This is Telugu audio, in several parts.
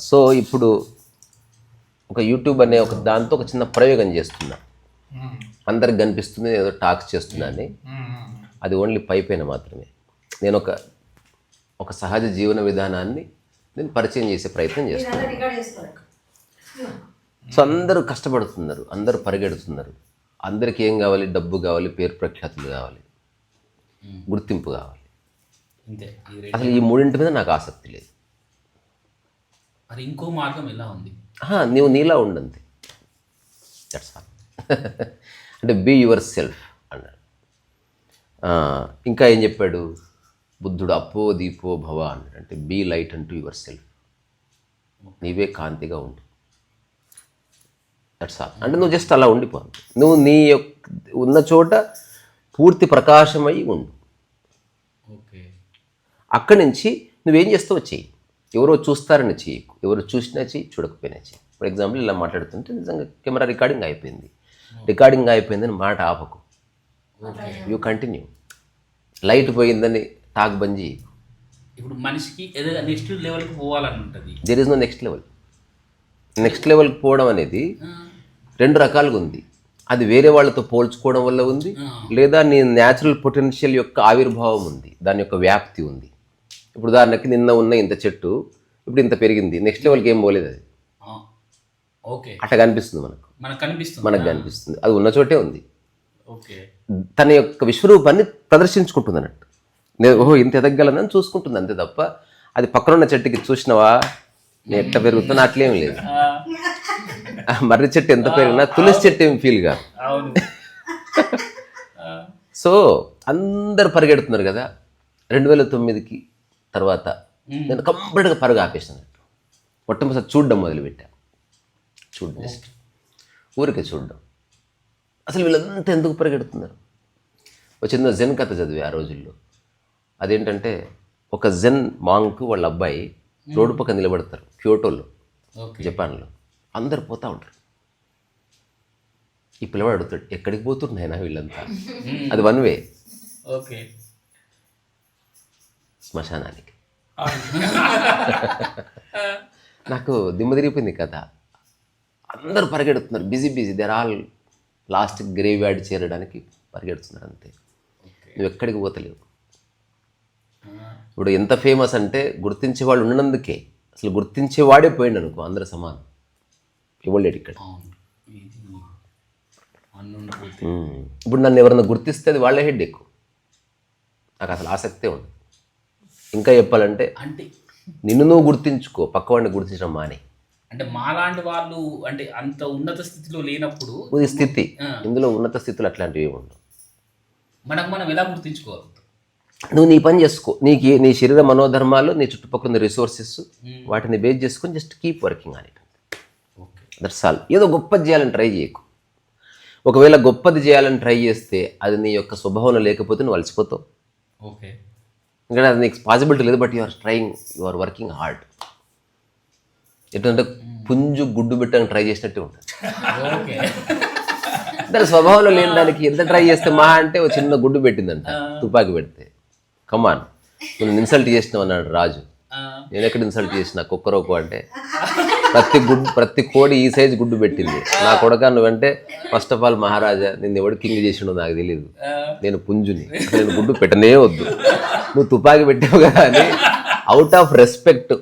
సో ఇప్పుడు ఒక యూట్యూబ్ అనే ఒక దాంతో ఒక చిన్న ప్రయోగం చేస్తున్నా. అందరికి కనిపిస్తుంది ఏదో టాక్స్ చేస్తున్నా అని. అది ఓన్లీ పైపైన మాత్రమే. నేను ఒక సహజ జీవన విధానాన్ని నేను పరిచయం చేసే ప్రయత్నం చేస్తున్నాను. సో అందరూ కష్టపడుతున్నారు, అందరూ పరిగెడుతున్నారు. అందరికీ ఏం కావాలి? డబ్బు కావాలి, పేరు ప్రఖ్యాతులు కావాలి, గుర్తింపు కావాలి. అసలు ఈ మూడింటి మీద నాకు ఆసక్తి లేదు. మరి ఇంకో మార్గం ఎలా ఉంది? నువ్వు నీలా ఉండంతే, దట్స్ ఆల్. అంటే బీ యువర్ సెల్ఫ్ అన్నాడు. ఇంకా ఏం చెప్పాడు బుద్ధుడు? అప్పో దీపో భవ అన్నాడు. అంటే బీ లైట్ అంటూ యువర్ సెల్ఫ్. నీవే కాంతిగా ఉండు, దట్స్ ఆల్. అంటే నువ్వు జస్ట్ అలా ఉండిపో. నువ్వు నీ ఉన్న చోట పూర్తి ప్రకాశమై ఉండు. అక్కడి నుంచి నువ్వేం చేస్తావో చెయ్యి. ఎవరో చూస్తారని చెయ్యకు, ఎవరు చూసినా చెయ్యి, చూడకపోయినా చెయ్యి. ఫర్ ఎగ్జాంపుల్ ఇలా మాట్లాడుతుంటే నిజంగా కెమెరా రికార్డింగ్ అయిపోయిందని మాట ఆపకు. You continue. లైట్ పోయిందని టాక్ బంద్ చేయి. ఇప్పుడు మనిషికి ఏదైనా నెక్స్ట్ లెవెల్కి పోవాలని ఉంటుంది. There is no next level. Next లెవెల్కి పోవడం అనేది రెండు రకాలుగా ఉంది. అది వేరే వాళ్ళతో పోల్చుకోవడం వల్ల ఉంది, లేదా నీ న్యాచురల్ పొటెన్షియల్ యొక్క ఆవిర్భావం ఉంది, దాని యొక్క వ్యాప్తి ఉంది. ఇప్పుడు ఉదాహరణకి నిన్న ఉన్న ఇంత చెట్టు ఇప్పుడు ఇంత పెరిగింది, నెక్స్ట్ లెవెల్కి ఏం పోలేదు. అది అట్లా కనిపిస్తుంది మనకు కనిపిస్తుంది. అది ఉన్న చోటే ఉంది. తన యొక్క విశ్వరూపాన్ని ప్రదర్శించుకుంటుంది అన్నట్టు. ఓహో ఇంత ఎదగలనని చూసుకుంటుంది అంతే తప్ప అది పక్కనున్న చెట్టుకి చూసినవా నేను ఎట్లా పెరుగుతున్నా అట్లేం లేదు. మర్రి చెట్టు ఎంత పెరిగినా తులసి చెట్టు ఏమి ఫీల్ కాదు. సో అందరు పరిగెడుతున్నారు కదా. 2009కి తర్వాత నేను కంప్లీట్గా పరుగు ఆపేసినట్టు. మొట్టమొదటి చూడడం మొదలుపెట్టా. జస్ట్ ఊరికే చూడడం. అసలు వీళ్ళంతా ఎందుకు పరిగెడుతున్నారు? ఒక చిన్న జెన్ కథ చదివి ఆ రోజుల్లో. అదేంటంటే ఒక జెన్ మాంక్ వాళ్ళ అబ్బాయి రోడ్డు పక్కన నిలబడతారు క్యోటోలో, జపాన్లో. అందరు పోతూ ఉంటారు. ఈ పిల్లవాడు అడుగుతాడు, ఎక్కడికి పోతున్నాయినా వీళ్ళంతా? అది వన్ వే, శ్మశానానికి. నాకు దిమ్మ తిరిగిపోయింది కథ. అందరూ పరిగెడుతున్నారు, busy they're all last graveyard చేరడానికి పరిగెడుతున్నారు అంతే. నువ్వు ఎక్కడికి పోతలేవు. ఇప్పుడు ఎంత ఫేమస్ అంటే గుర్తించే వాళ్ళు ఉన్నందుకే. అసలు గుర్తించేవాడే పోయిండు అనుకో, అందరూ సమానం. ఇవ్వలేడు ఇక్కడ. ఇప్పుడు నన్ను ఎవరన్నా గుర్తిస్తే అది వాళ్ళ హెడ్ ఎక్కువ. నాకు అసలు ఆసక్తే ఉంది. ఇంకా చెప్పాలంటే నిన్ను నువ్వు గుర్తించుకో, పక్కవాడిని గుర్తించడం మానే. అంటే మాలాంటి వాళ్ళు అంటే అంత ఉన్నత స్థితిలో లేనప్పుడు ఇది స్థితి. ఇందులో ఉన్నత స్థితులు అట్లాంటివి ఉండవు. మనం ఎలా గుర్తించుకోవాలి? నువ్వు నీ పని చేసుకో. నీ శరీర మనోధర్మాలు, నీ చుట్టుపక్కల ఉన్న రిసోర్సెస్, వాటిని బేస్ చేసుకొని just keep working on it. That's all. ఏదో గొప్పది చేయాలని ట్రై చేయకు. ఒకవేళ గొప్పది చేయాలని ట్రై చేస్తే అది నీ యొక్క స్వభావంలో లేకపోతే నువ్వు అలసిపోతావు. ఇంకా అది నీకు పాసిబిలిటీ లేదు. But you are working hard. ఎట్లంటే పుంజు గుడ్డు పెట్టడానికి ట్రై చేసినట్టే ఉంటుంది. దాని స్వభావంలో లేని దానికి ఎంత ట్రై చేస్తే మహా అంటే ఒక చిన్న గుడ్డు పెట్టిందంట తుపాకి పెడితే. కమాన్, నువ్వు ఇన్సల్ట్ చేసినావు అన్నాడు రాజు. నేను ఎక్కడ ఇన్సల్ట్ చేసిన? కుక్కరోకు అంటే ప్రతి కోడి ఈ సైజు గుడ్డు పెట్టింది. నా కొడక నువ్వంటే ఫస్ట్ ఆఫ్ ఆల్ మహారాజా, నిన్ను ఎవడు కింగ్ చేసిండో నాకు తెలియదు. నేను పుంజుని, నేను గుడ్డు పెట్టనే వద్దు. నువ్వు తుపాకి పెట్టావు కదా అని అవుట్ ఆఫ్ రెస్పెక్ట్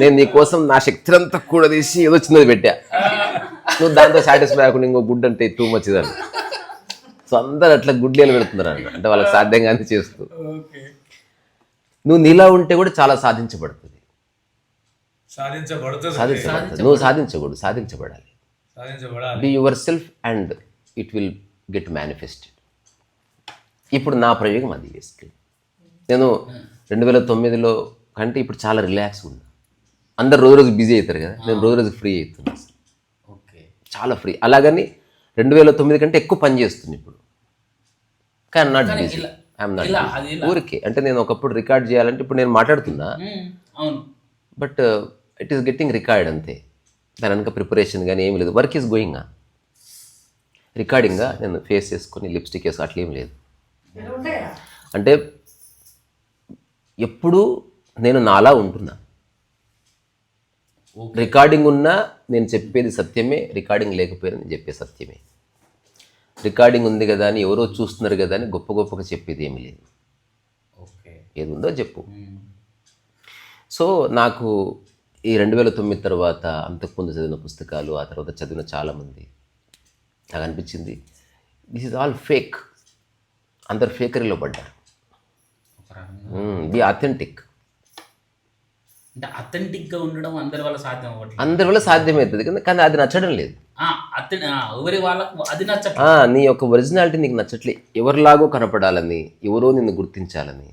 నేను నీ కోసం నా శక్తినంతా కూడా తీసి ఏదో చిన్నది పెట్టా. నువ్వు దాంతో సాటిస్ఫై అవ్వకుండా ఇంకో గుడ్డు అంటే టూ మచ్ దాన్ని. సో అందరు అట్లా గుడ్డేలు పెడుతున్నారు అంటే వాళ్ళకి సాధ్యంగానే చేస్తూ. నువ్వు నీలా ఉంటే కూడా చాలా సాధించబడుతుంది. నువ్వు సాధించకూడదు, సాధించబడాలి. Be yourself and it will get manifested. ఇప్పుడు నా ప్రయోగం అది. బేసిక్లీ నేను 2009లో కంటే ఇప్పుడు చాలా రిలాక్స్ ఉన్నా. అందరు రోజు బిజీ అవుతారు కదా, నేను రోజు ఫ్రీ అవుతున్నాను. చాలా ఫ్రీ. అలాగని 2009 కంటే ఎక్కువ పని చేస్తుంది ఇప్పుడు. కానీ not busy, I'm not busy. ఊరికే అంటే నేను ఒకప్పుడు రికార్డ్ చేయాలంటే ఇప్పుడు నేను మాట్లాడుతున్నా, but it is getting record అంతే. దాని వెనక ప్రిపరేషన్ కానీ ఏమి లేదు. Work is going. రికార్డింగ్గా నేను ఫేస్ చేసుకొని లిప్స్టిక్ వేసుకు అట్లా ఏం లేదు. అంటే ఎప్పుడు నేను నాలా ఉంటున్నా. రికార్డింగ్ ఉన్నా నేను చెప్పేది సత్యమే, రికార్డింగ్ లేకపోయినా నేను చెప్పే సత్యమే. రికార్డింగ్ ఉంది కదా అని ఎవరో చూస్తున్నారు కదా అని గొప్ప గొప్పగా చెప్పేది ఏమీ లేదు. ఓకే. ఏది ఉందో చెప్పు. సో నాకు ఈ 2009 తర్వాత అంతకుముందు చదివిన పుస్తకాలు, ఆ తర్వాత చదివిన చాలామంది నాకు అనిపించింది దిస్ ఈజ్ ఆల్ ఫేక్. అందరు ఫేకరీలో పడ్డారు. ఒక రకంగా బి అథెంటిక్. అంటే అథెంటిక్గా ఉండడం అందరి వల్ల సాధ్యం అవ్వట్లేదు. అందరి వల్ల సాధ్యమవుతుంది కానీ అది నచ్చడం లేదు. ఎవరి వాళ్ళకు అది నచ్చట్లేదు. నీ యొక్క ఒరిజినాలిటీ నీకు నచ్చట్లే. ఎవరిలాగో కనపడాలని, ఎవరో నిన్ను గుర్తించాలని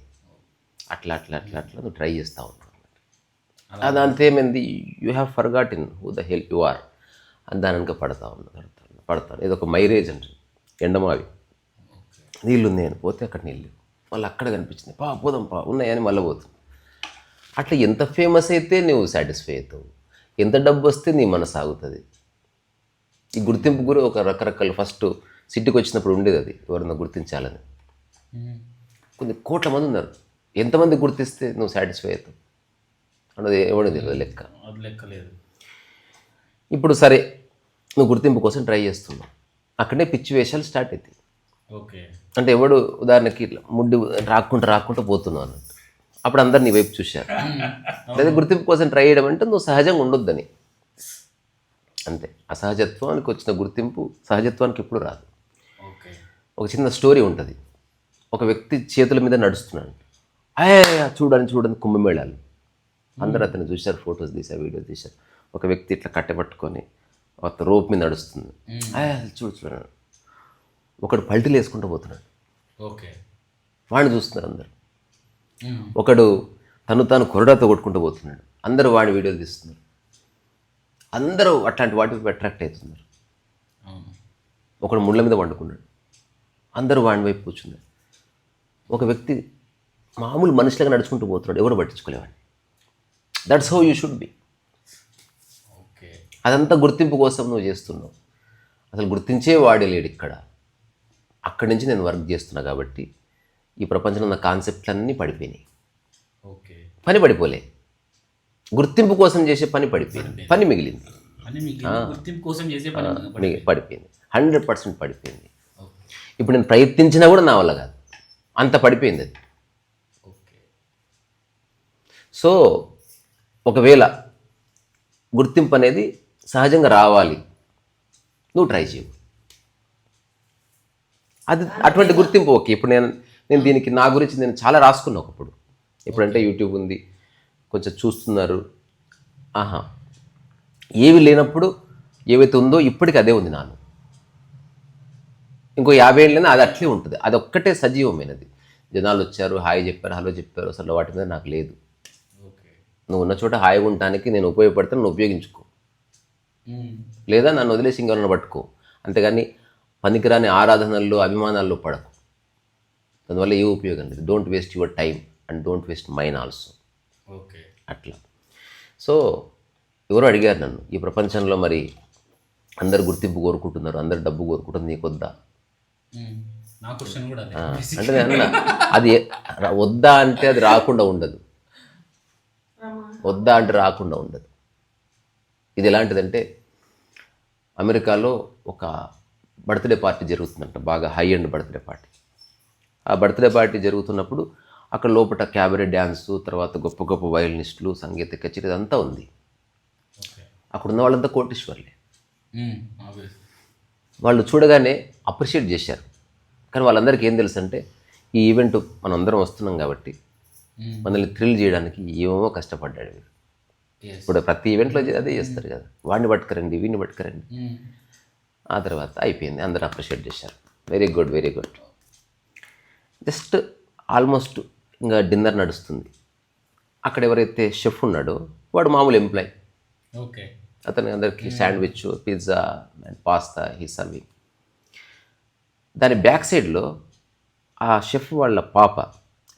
అట్లా అట్లా అట్లా అట్లా నువ్వు ట్రై చేస్తూ ఉన్నావు. అది అంతేమైంది, you have forgotten who the hell you are అని దాని వెనక పడతాను. ఇది ఒక మైరేజ్ అంటే ఎండమావి నీళ్ళు ఉన్నాయని పోతే అక్కడ నీళ్ళు మళ్ళీ అక్కడ కనిపించింది, పోదాం ఉన్నాయని మళ్ళీ పోతాం. అట్లా ఎంత ఫేమస్ అయితే నువ్వు సాటిస్ఫై అవుతావు, ఎంత డబ్బు వస్తే నీ మనసు ఆగుతుంది. ఈ గుర్తింపు గురి ఒక రకరకాల ఫస్ట్ సిటీకి వచ్చినప్పుడు ఉండేది, అది ఎవరన్నా గుర్తించాలని. కొన్ని కోట్ల మంది ఉన్నారు, ఎంతమంది గుర్తిస్తే నువ్వు సాటిస్ఫై అవుతావు అన్నది ఎవడో తెలియదు, లెక్క లేదు. ఇప్పుడు సరే నువ్వు గుర్తింపు కోసం ట్రై చేస్తున్నావు, అక్కడే పిచ్చి వేషాలు స్టార్ట్ అవుతాయి. ఓకే. అంటే ఎవడు ఉదాహరణకి ఇట్లా ముడ్డి రాకుంటూ పోతున్నావు అన్నట్టు, అప్పుడు అందరు నీ వైపు చూశారు. లేదా గుర్తింపు కోసం ట్రై చేయడం అంటే నువ్వు సహజంగా ఉండొద్దని, అంతే. అసహజత్వానికి వచ్చిన గుర్తింపు సహజత్వానికి ఎప్పుడు రాదు. ఓకే. ఒక చిన్న స్టోరీ ఉంటుంది. ఒక వ్యక్తి చేతుల మీద నడుస్తున్నాడు, చూడని కుంభమేళాలు అందరూ అతను చూశారు, ఫొటోస్ తీశారు, వీడియోస్ తీశారు. ఒక వ్యక్తి ఇట్లా కట్టెపట్టుకొని ఒక రోప్ మీద నడుస్తుంది, చూడండి. ఒకడు పల్టీలు వేసుకుంటూ పోతున్నాడు, ఓకే, వాడిని చూస్తున్నారు అందరు. ఒకడు తాను కొరడాతో కొట్టుకుంటూ పోతున్నాడు, అందరూ వాడి వీడియోలు తీస్తున్నారు. అందరూ అట్లాంటి వాటికి అట్రాక్ట్ అవుతున్నారు. ఒకడు ముళ్ళ మీద వండుకున్నాడు, అందరూ వాడి వైపు కూర్చున్నారు. ఒక వ్యక్తి మామూలు మనుషులుగా నడుచుకుంటూ పోతున్నాడు, ఎవరు పట్టించుకోలేవాడిని. That's how you should be. Okay. అదంతా గుర్తింపు కోసం నువ్వు చేస్తున్నావు. అసలు గుర్తించే వాడే లేడు ఇక్కడ. అక్కడి నుంచి నేను వర్క్ చేస్తున్నా కాబట్టి ఈ ప్రపంచంలో ఉన్న కాన్సెప్ట్లన్నీ పడిపోయినాయి. ఓకే. పని పడిపోలే, గుర్తింపు కోసం చేసే పని పడిపోయింది, పని మిగిలింది. గుర్తింపు కోసం చేసే పడిపోయింది, 100% పడిపోయింది. ఇప్పుడు నేను ప్రయత్నించినా కూడా నా వల్ల కాదు, అంత పడిపోయింది అది. ఓకే. సో ఒకవేళ గుర్తింపు అనేది సహజంగా రావాలి, నువ్వు ట్రై చేయవు. అది అటువంటి గుర్తింపు ఓకే. ఇప్పుడు నేను దీనికి నా గురించి నేను చాలా రాసుకున్నా ఒకప్పుడు. ఇప్పుడంటే యూట్యూబ్ ఉంది, కొంచెం చూస్తున్నారు. ఏవి లేనప్పుడు ఏవైతే ఉందో ఇప్పటికి అదే ఉంది నాలో. ఇంకో 50 ఏళ్ళైనా అది అట్లే ఉంటుంది. అది ఒక్కటే సజీవమైనది. జనాలు వచ్చారు, హాయ్ చెప్పారు, హలో చెప్పారు, అసలు వాటి మీద నాకు లేదు. నువ్వు ఉన్న చోట హాయిగా ఉండటానికి నేను ఉపయోగపడతాను, నువ్వు ఉపయోగించుకో. లేదా నన్ను వదిలేసి ఇంకెవరన్నా పట్టుకో. అంతేగాని పనికిరాని ఆరాధనల్లో అభిమానాల్లో పడకు. దానివల్ల ఏ ఉపయోగం లేదు. Don't waste your time and don't waste mine also. Okay. అట్లా. సో ఎవరో అడిగారు నన్ను, ఈ ప్రపంచంలో మరి అందరు గుర్తింపు కోరుకుంటున్నారు, అందరు డబ్బు కోరుకుంటున్నారు, నీకొద్దా అంటే నేను అన్నా, అది వద్దా అంటే అది రాకుండా ఉండదు, వద్దా అంటే రాకుండా ఉండదు. ఇది ఎలాంటిదంటే అమెరికాలో ఒక బర్త్డే పార్టీ జరుగుతుందంట, బాగా హై ఎండ్ బర్త్డే పార్టీ. ఆ బర్త్డే పార్టీ జరుగుతున్నప్పుడు అక్కడ లోపల క్యాబరే డ్యాన్సు, తర్వాత గొప్ప గొప్ప వయలినిస్టులు, సంగీత కచేరీ ఇదంతా ఉంది. అక్కడ ఉన్న వాళ్ళంతా కోటీశ్వర్లే. వాళ్ళు చూడగానే అప్రిషియేట్ చేశారు. కానీ వాళ్ళందరికీ ఏం తెలుసు అంటే ఈ ఈవెంట్ మనం అందరం వస్తున్నాం కాబట్టి మనల్ని థ్రిల్ చేయడానికి ఏమో కష్టపడ్డాడు వీడు. ఇప్పుడు ప్రతి ఈవెంట్లో అదే చేస్తారు కదా, వాడిని పట్టుకరండి, వీడిని పట్టుకరండి. ఆ తర్వాత అయిపోయింది, అందరూ అప్రిషియేట్ చేశారు. Very good, very good. Just almost ఇంకా డిన్నర్ నడుస్తుంది. అక్కడ ఎవరైతే షెఫ్ ఉన్నాడో వాడు మామూలు ఎంప్లాయ్. ఓకే. అతను అందరికీ sandwich, pizza and pasta he serving. దాని బ్యాక్ సైడ్లో ఆ షెఫ్ వాళ్ళ పాప,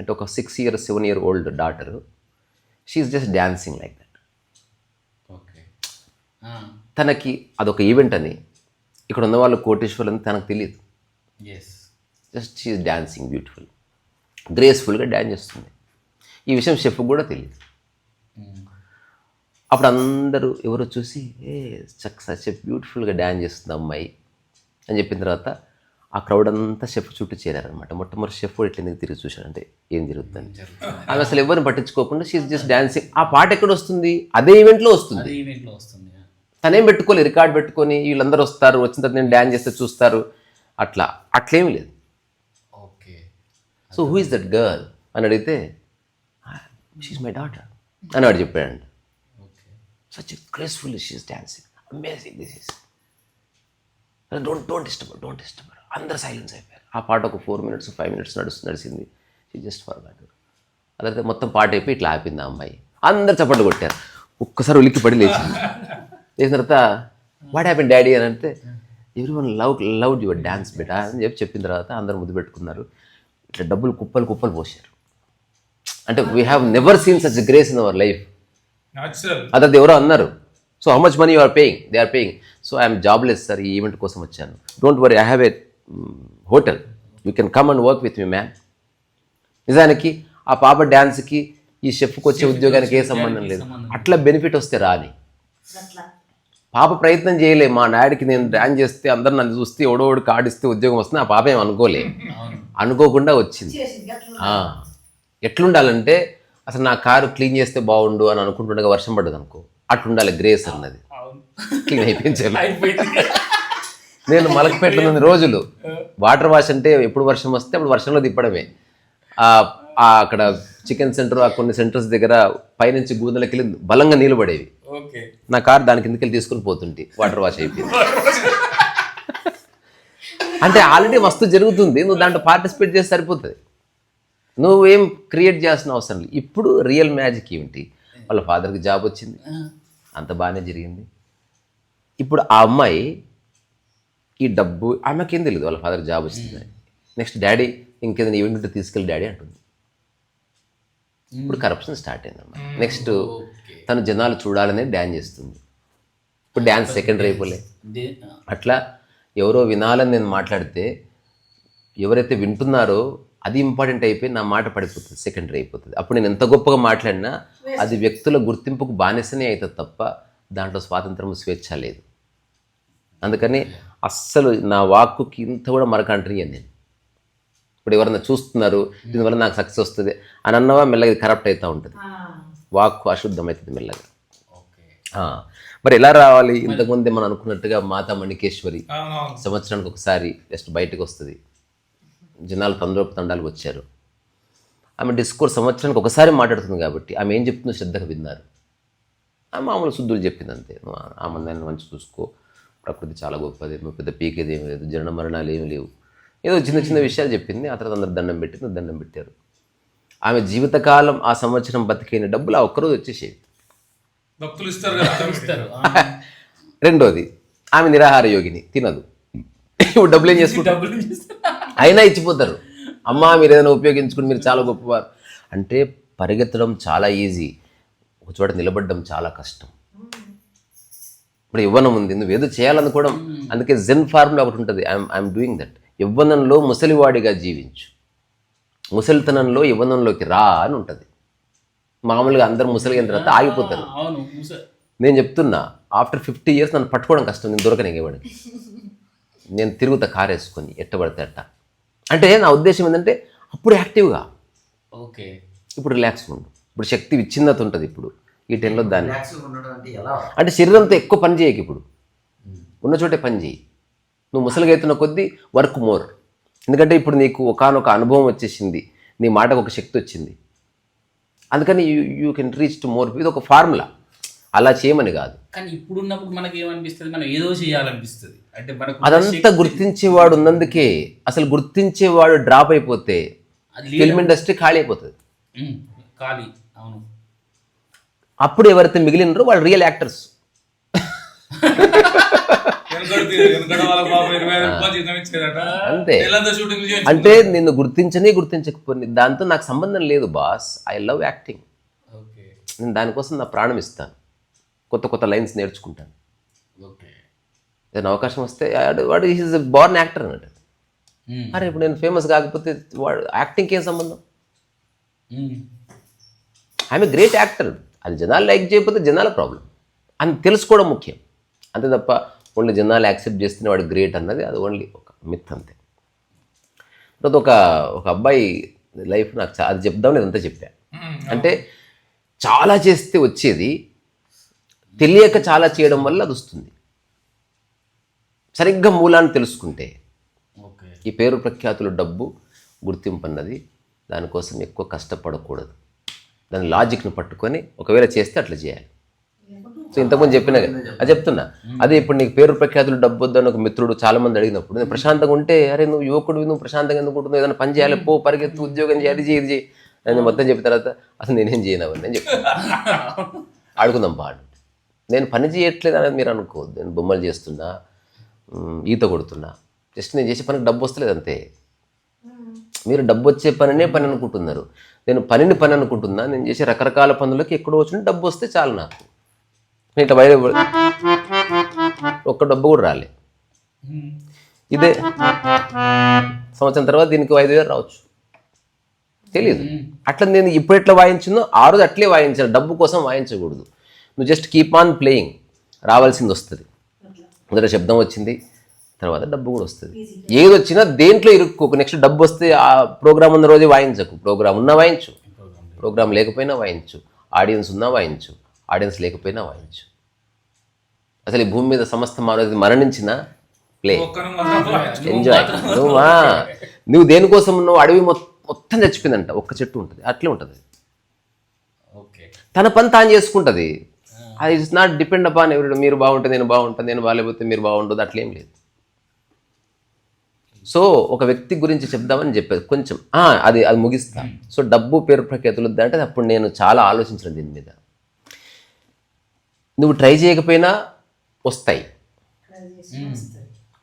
అంటే ఒక 6 years 7 year old daughter, she's just dancing like that. Okay. తనకి అదొక ఈవెంట్ అని, ఇక్కడ ఉన్న వాళ్ళు కోటేశ్వర్లు అని తనకు తెలియదు. జస్ట్ షీఈస్ డాన్సింగ్ బ్యూటిఫుల్, గ్రేస్ఫుల్గా డ్యాన్స్ చేస్తుంది. ఈ విషయం షెఫ్ కూడా తెలియదు. అప్పుడు అందరూ ఎవరో చూసి సచ్ బ్యూటిఫుల్గా డ్యాన్స్ చేస్తుంది అమ్మాయి అని చెప్పిన తర్వాత ఆ క్రౌడ్ అంతా షెఫ్ చుట్టూ చేరారనమాట. మొట్టమొదటి షెఫ్ ఇట్లా ఎందుకు తిరిగి చూశాడంటే ఏం జరుగుతుంది, ఆమె అసలు ఎవరిని పట్టించుకోకుండా షీఈస్ జస్ట్ డాన్సింగ్. ఆ పాట ఎక్కడ వస్తుంది, అదే ఈవెంట్లో వస్తుంది. తనేం పెట్టుకోలేదు, రికార్డ్ పెట్టుకొని వీళ్ళందరూ వస్తారు, వచ్చిన తర్వాత నేను డ్యాన్స్ చేస్తే చూస్తారు, అట్లేమీ లేదు. So who is that girl అని అడిగితే షీఈస్ మై డాటర్ అని వాడు చెప్పాడండి. Such gracefully she's dancing, amazing this is, don't disturb అందరు సైలెన్స్ అయిపోయారు. ఆ పాట ఒక 4 minutes 5 minutes నడిచింది. She just forgot. అదైతే మొత్తం పాట అయిపోయి ఇట్లా ఆపింది ఆ అమ్మాయి. అందరు చప్పట్లు కొట్టారు. ఒక్కసారి ఉలిక్కి పడి లేచింది. లేచిన తర్వాత వాట్ హ్యాపెన్ డాడీ అని అంటే everyone loved your dance beta అని చెప్పిన తర్వాత అందరు ముద్దు పెట్టుకున్నారు. ఇట్లా డబ్బులు కుప్పలు పోసారు. అంటే we have never seen such grace in our life. అదే ఎవరో అన్నారు, so how much money you are paying, they are paying. So I'm jobless sir, ఈ ఈవెంట్ కోసం వచ్చాను. Don't worry, I have a hotel, you can come and work with me man. నిజానికి ఆ పాప డ్యాన్స్కి ఈ షెఫ్కి వచ్చే ఉద్యోగానికి ఏ సంబంధం లేదు. అట్లా బెనిఫిట్ వస్తే రాని. పాప ప్రయత్నం చేయలే, మా నాయుడికి నేను డ్యాన్స్ చేస్తే అందరు నన్ను చూస్తే ఎవడోడు కార్డు ఇస్తే ఉద్యోగం వస్తుంది. ఆ పాప ఏం అనుకోకుండా వచ్చింది. ఎట్లుండాలంటే అసలు నా కారు క్లీన్ చేస్తే బాగుండు అని అనుకుంటుండగా వర్షం పడ్డది అనుకో, అట్లుండాలి గ్రేస్ అన్నది. క్లీన్ అయిపోయించాలి. నేను మలకపేటలో ఉన్న రోజులు వాటర్ వాష్ అంటే ఎప్పుడు వర్షం వస్తే అప్పుడు వర్షంలో తిప్పడమే. అక్కడ చికెన్ సెంటర్, ఆ కొన్ని సెంటర్స్ దగ్గర పైనుంచి గూదలకి వెళ్ళి బలంగా నీళ్ళు పడేవి. నా కారు దాని కిందకి వెళ్ళి తీసుకుని పోతుంటే వాటర్ వాష్ అయిపోయింది. అంటే ఆల్రెడీ మస్తు జరుగుతుంది, నువ్వు దాంట్లో పార్టిసిపేట్ చేస్తే సరిపోతుంది, నువ్వేం క్రియేట్ చేయాల్సిన అవసరం లేదు. ఇప్పుడు రియల్ మ్యాజిక్ ఏమిటి, వాళ్ళ ఫాదర్కి జాబ్ వచ్చింది, అంత బాగానే జరిగింది. ఇప్పుడు ఆ అమ్మాయి ఈ డబ్బు ఆమెకేం తెలియదు వాళ్ళ ఫాదర్ జాబ్ వచ్చింది. నెక్స్ట్ డాడీ ఇంకేదైనా ఈవెంట్ ఉంటే తీసుకెళ్ళి డాడీ అంటుంది. ఇప్పుడు కరప్షన్ స్టార్ట్ అయిందన్నమాట. నెక్స్ట్ తను జనాలు చూడాలనే డ్యాన్స్ చేస్తుంది. ఇప్పుడు డ్యాన్స్ సెకండరీ అయిపోలే. అట్లా ఎవరో వినాలని నేను మాట్లాడితే ఎవరైతే వింటున్నారో అది ఇంపార్టెంట్ అయిపోయి నా మాట పడిపోతుంది, సెకండరీ అయిపోతుంది. అప్పుడు నేను ఎంత గొప్పగా మాట్లాడినా అది వ్యక్తుల గుర్తింపుకు బానిసనే అవుతుంది తప్ప దాంట్లో స్వాతంత్రం, స్వేచ్ఛ లేదు. అందుకని అస్సలు నా వాక్కుకి ఇంత కూడా మరకంటనియను నేను. ఇప్పుడు ఎవరన్నా చూస్తున్నారు, దీనివల్ల నాకు సక్సెస్ వస్తుంది అని అన్నవా మెల్లగా ఇది కరప్ట్ అవుతూ ఉంటుంది, వాక్కు అశుద్ధమవుతుంది మెల్లగా. మరి ఎలా రావాలి? ఇంతకుముందే మనం అనుకున్నట్టుగా మాతా మణికేశ్వరి సంవత్సరానికి ఒకసారి జస్ట్ బయటకు వస్తుంది, జనాలు తండాలు వచ్చారు. ఆమె డిస్కోర్స్ సంవత్సరానికి ఒకసారి మాట్లాడుతుంది కాబట్టి ఆమె ఏం చెప్తుందో శ్రద్ధగా విన్నారు. ఆ మామూలు శుద్ధులు చెప్పింది అంతే. నువ్వు ఆ మందాన్ని మంచి చూసుకో, ప్రకృతి చాలా గొప్పది, నువ్వు పెద్ద పీకేది ఏమి లేదు, జనన మరణాలు ఏమి లేవు, ఏదో చిన్న చిన్న విషయాలు చెప్పింది. ఆ తర్వాత అందరు దండం పెట్టారు. ఆమె జీవితకాలం ఆ సంవత్సరం బతికైన డబ్బులు ఆ ఒక్కరోజు వచ్చేసేవి. రెండోది, ఆమె నిరాహార యోగిని, తినదు. ఇప్పుడు డబ్బులు ఏం చేసుకుంటారు, అయినా ఇచ్చిపోతారు. అమ్మా మీరు ఏదైనా ఉపయోగించుకుని మీరు చాలా గొప్పవారు అంటే. పరిగెత్తడం చాలా ఈజీ, ఒక చోట నిలబడడం చాలా కష్టం. ఇప్పుడు యవ్వనం ఉంది, నువ్వేదో చేయాలనుకోవడం. అందుకే జెన్ ఫార్ములా ఒకటి ఉంటుంది, ఐఎమ్ డూయింగ్ దట్. యవ్వనంలో ముసలివాడిగా జీవించు, ముసలితనంలో యవ్వనంలోకి రా అని ఉంటుంది. మామూలుగా అందరు ముసలిగిన తర్వాత ఆగిపోతారు. నేను చెప్తున్నా, ఆఫ్టర్ 50 years నన్ను పట్టుకోవడం కష్టం, నేను దొరకనివ్వడానికి. నేను తిరుగుతా కారు వేసుకొని ఎట్టబడితే అట్ట. అంటే నా ఉద్దేశం ఏంటంటే అప్పుడు యాక్టివ్గా, ఇప్పుడు రిలాక్స్గా ఉండు. ఇప్పుడు శక్తి విచ్ఛిన్నత ఉంటుంది ఇప్పుడు ఈ టైంలో. దాన్ని అంటే శరీరంతో ఎక్కువ పని చేయకు, ఇప్పుడు ఉన్న చోటే పని చేయి. నువ్వు ముసలిగా అవుతున్న కొద్దీ వర్క్ మోర్. ఎందుకంటే ఇప్పుడు నీకు ఒకానొక అనుభవం వచ్చేసింది, నీ మాటకు ఒక శక్తి వచ్చింది. అందుకని you can reach to more. ఇది ఒక ఫార్ములా, అలా చేయమని కాదు. కానీ ఇప్పుడున్నప్పుడు మనకి ఏమనిపిస్తుంది, మనం ఏదో చేయాలనిపిస్తుంది. అంటే అదంతా గుర్తించేవాడు ఉన్నందుకే. అసలు గుర్తించేవాడు డ్రాప్ అయిపోతే ఫిల్మ్ ఇండస్ట్రీ ఖాళీ అయిపోతుంది. ఖాళీ, అవును. అప్పుడు ఎవరైతే మిగిలినరో వాళ్ళు రియల్ యాక్టర్స్. అంతే. అంటే నిన్ను గుర్తించకపోయి దాంతో నాకు సంబంధం లేదు బాస్. I love acting. నేను దానికోసం నా ప్రాణం ఇస్తాను, కొత్త లైన్స్ నేర్చుకుంటాను. ఏదైనా అవకాశం వస్తే వాడు ఈజ్ బోర్న్ యాక్టర్ అన్నట్టు. అరే ఇప్పుడు నేను ఫేమస్ కాకపోతే వాడు యాక్టింగ్కి ఏం సంబంధం? ఐఎమ్ ఏ గ్రేట్ యాక్టర్, అది జనాలు లైక్ చేయకపోతే జనాల ప్రాబ్లం అని తెలుసుకోవడం ముఖ్యం. అంతే తప్ప ఓన్లీ జనాలు యాక్సెప్ట్ చేస్తేనే వాడు గ్రేట్ అన్నది అది ఓన్లీ ఒక మిత్ అంతే. తర్వాత ఒక అబ్బాయి లైఫ్ నాకు అది చెప్దామని ఇదంతా చెప్పా. అంటే చాలా చేస్తే వచ్చేది తెలియక చాలా చేయడం వల్ల అది వస్తుంది. సరిగ్గా మూలాన్ని తెలుసుకుంటే ఓకే. ఈ పేరు ప్రఖ్యాతులు డబ్బు గుర్తింపు అన్నది దానికోసం ఎక్కువ కష్టపడకూడదు. దాని లాజిక్ని పట్టుకొని ఒకవేళ చేస్తే అట్లా చేయాలి. సో ఇంతకుముందు చెప్పినా అది చెప్తున్నా. అదే ఇప్పుడు నీకు పేరు ప్రఖ్యాతులు డబ్బు వద్దని ఒక మిత్రుడు చాలా మంది అడిగినప్పుడు నేను ప్రశాంతంగా ఉంటే అరే నువ్వు యువకుడు నువ్వు ప్రశాంతంగా ఎందుకుంటున్నావు, ఏదైనా పని చేయాలి, పో పరిగెత్తు, ఉద్యోగం చేయాలి, ఇది చేయి అని మొత్తం చెప్పిన తర్వాత అసలు నేనేం చేయను అవన్నీ నేను చెప్తాను. ఆడుకుందాం పాడు. నేను పని చేయట్లేదు అనేది మీరు అనుకోవద్దు. నేను బొమ్మలు చేస్తున్నా, ఈత కొడుతున్నా, జస్ట్ నేను చేసే పనికి డబ్బు వస్తలేదు అంతే. మీరు డబ్బు వచ్చే పనినే పని అనుకుంటున్నారు. నేను పనిని పని అనుకుంటున్నా. నేను చేసే రకరకాల పనులకి ఎక్కడో వచ్చిన డబ్బు వస్తే చాలు నాకు. నేను ఇట్లా బయట ఒక్క డబ్బు కూడా రాలే. ఇదే సంవత్సరం తర్వాత దీనికి 5,000 రావచ్చు, తెలియదు. అట్లా నేను ఇప్పుడు ఎట్లా వాయించిందో ఆ రోజు అట్లే వాయించాను. డబ్బు కోసం వాయించకూడదు. నువ్వు జస్ట్ కీప్ ఆన్ ప్లేయింగ్, రావాల్సింది వస్తుంది. మొదట శబ్దం వచ్చింది, తర్వాత డబ్బు కూడా వస్తుంది. ఏది వచ్చినా దేంట్లో ఇరుక్కోకు. నెక్స్ట్ డబ్బు వస్తే ఆ ప్రోగ్రామ్ ఉన్న రోజే వాయించకు. ప్రోగ్రామ్ ఉన్నా వాయించు, ప్రోగ్రామ్ లేకపోయినా వాయించు, ఆడియన్స్ ఉన్నా వాయించు, ఆడియన్స్ లేకపోయినా వాయించు. అసలు ఈ భూమి మీద సమస్త మానవుడు మరణించిన ప్లే, ఎంజాయ్. నువ్వు దేనికోసం ఉన్నావు? అడవి మొత్తం చచ్చిపోయిందంట, ఒక్క చెట్టు ఉంటుంది, అట్లే ఉంటుంది. తన పని తాను చేసుకుంటుంది. అది ఇట్స్ నాట్ డిపెండ్ అపాన్ ఎవరి. మీరు బాగుంటుంది నేను బాగుంటుంది, నేను బాగాలేకపోతే మీరు బాగుంటుంది, అట్లేం లేదు. సో ఒక వ్యక్తి గురించి చెప్దామని చెప్పేది కొంచెం అది ముగిస్తా. సో డబ్బు పేరు ప్రఖ్యాతులు అంటే అప్పుడు నేను చాలా ఆలోచించిన దీని మీద. నువ్వు ట్రై చేయకపోయినా వస్తాయి,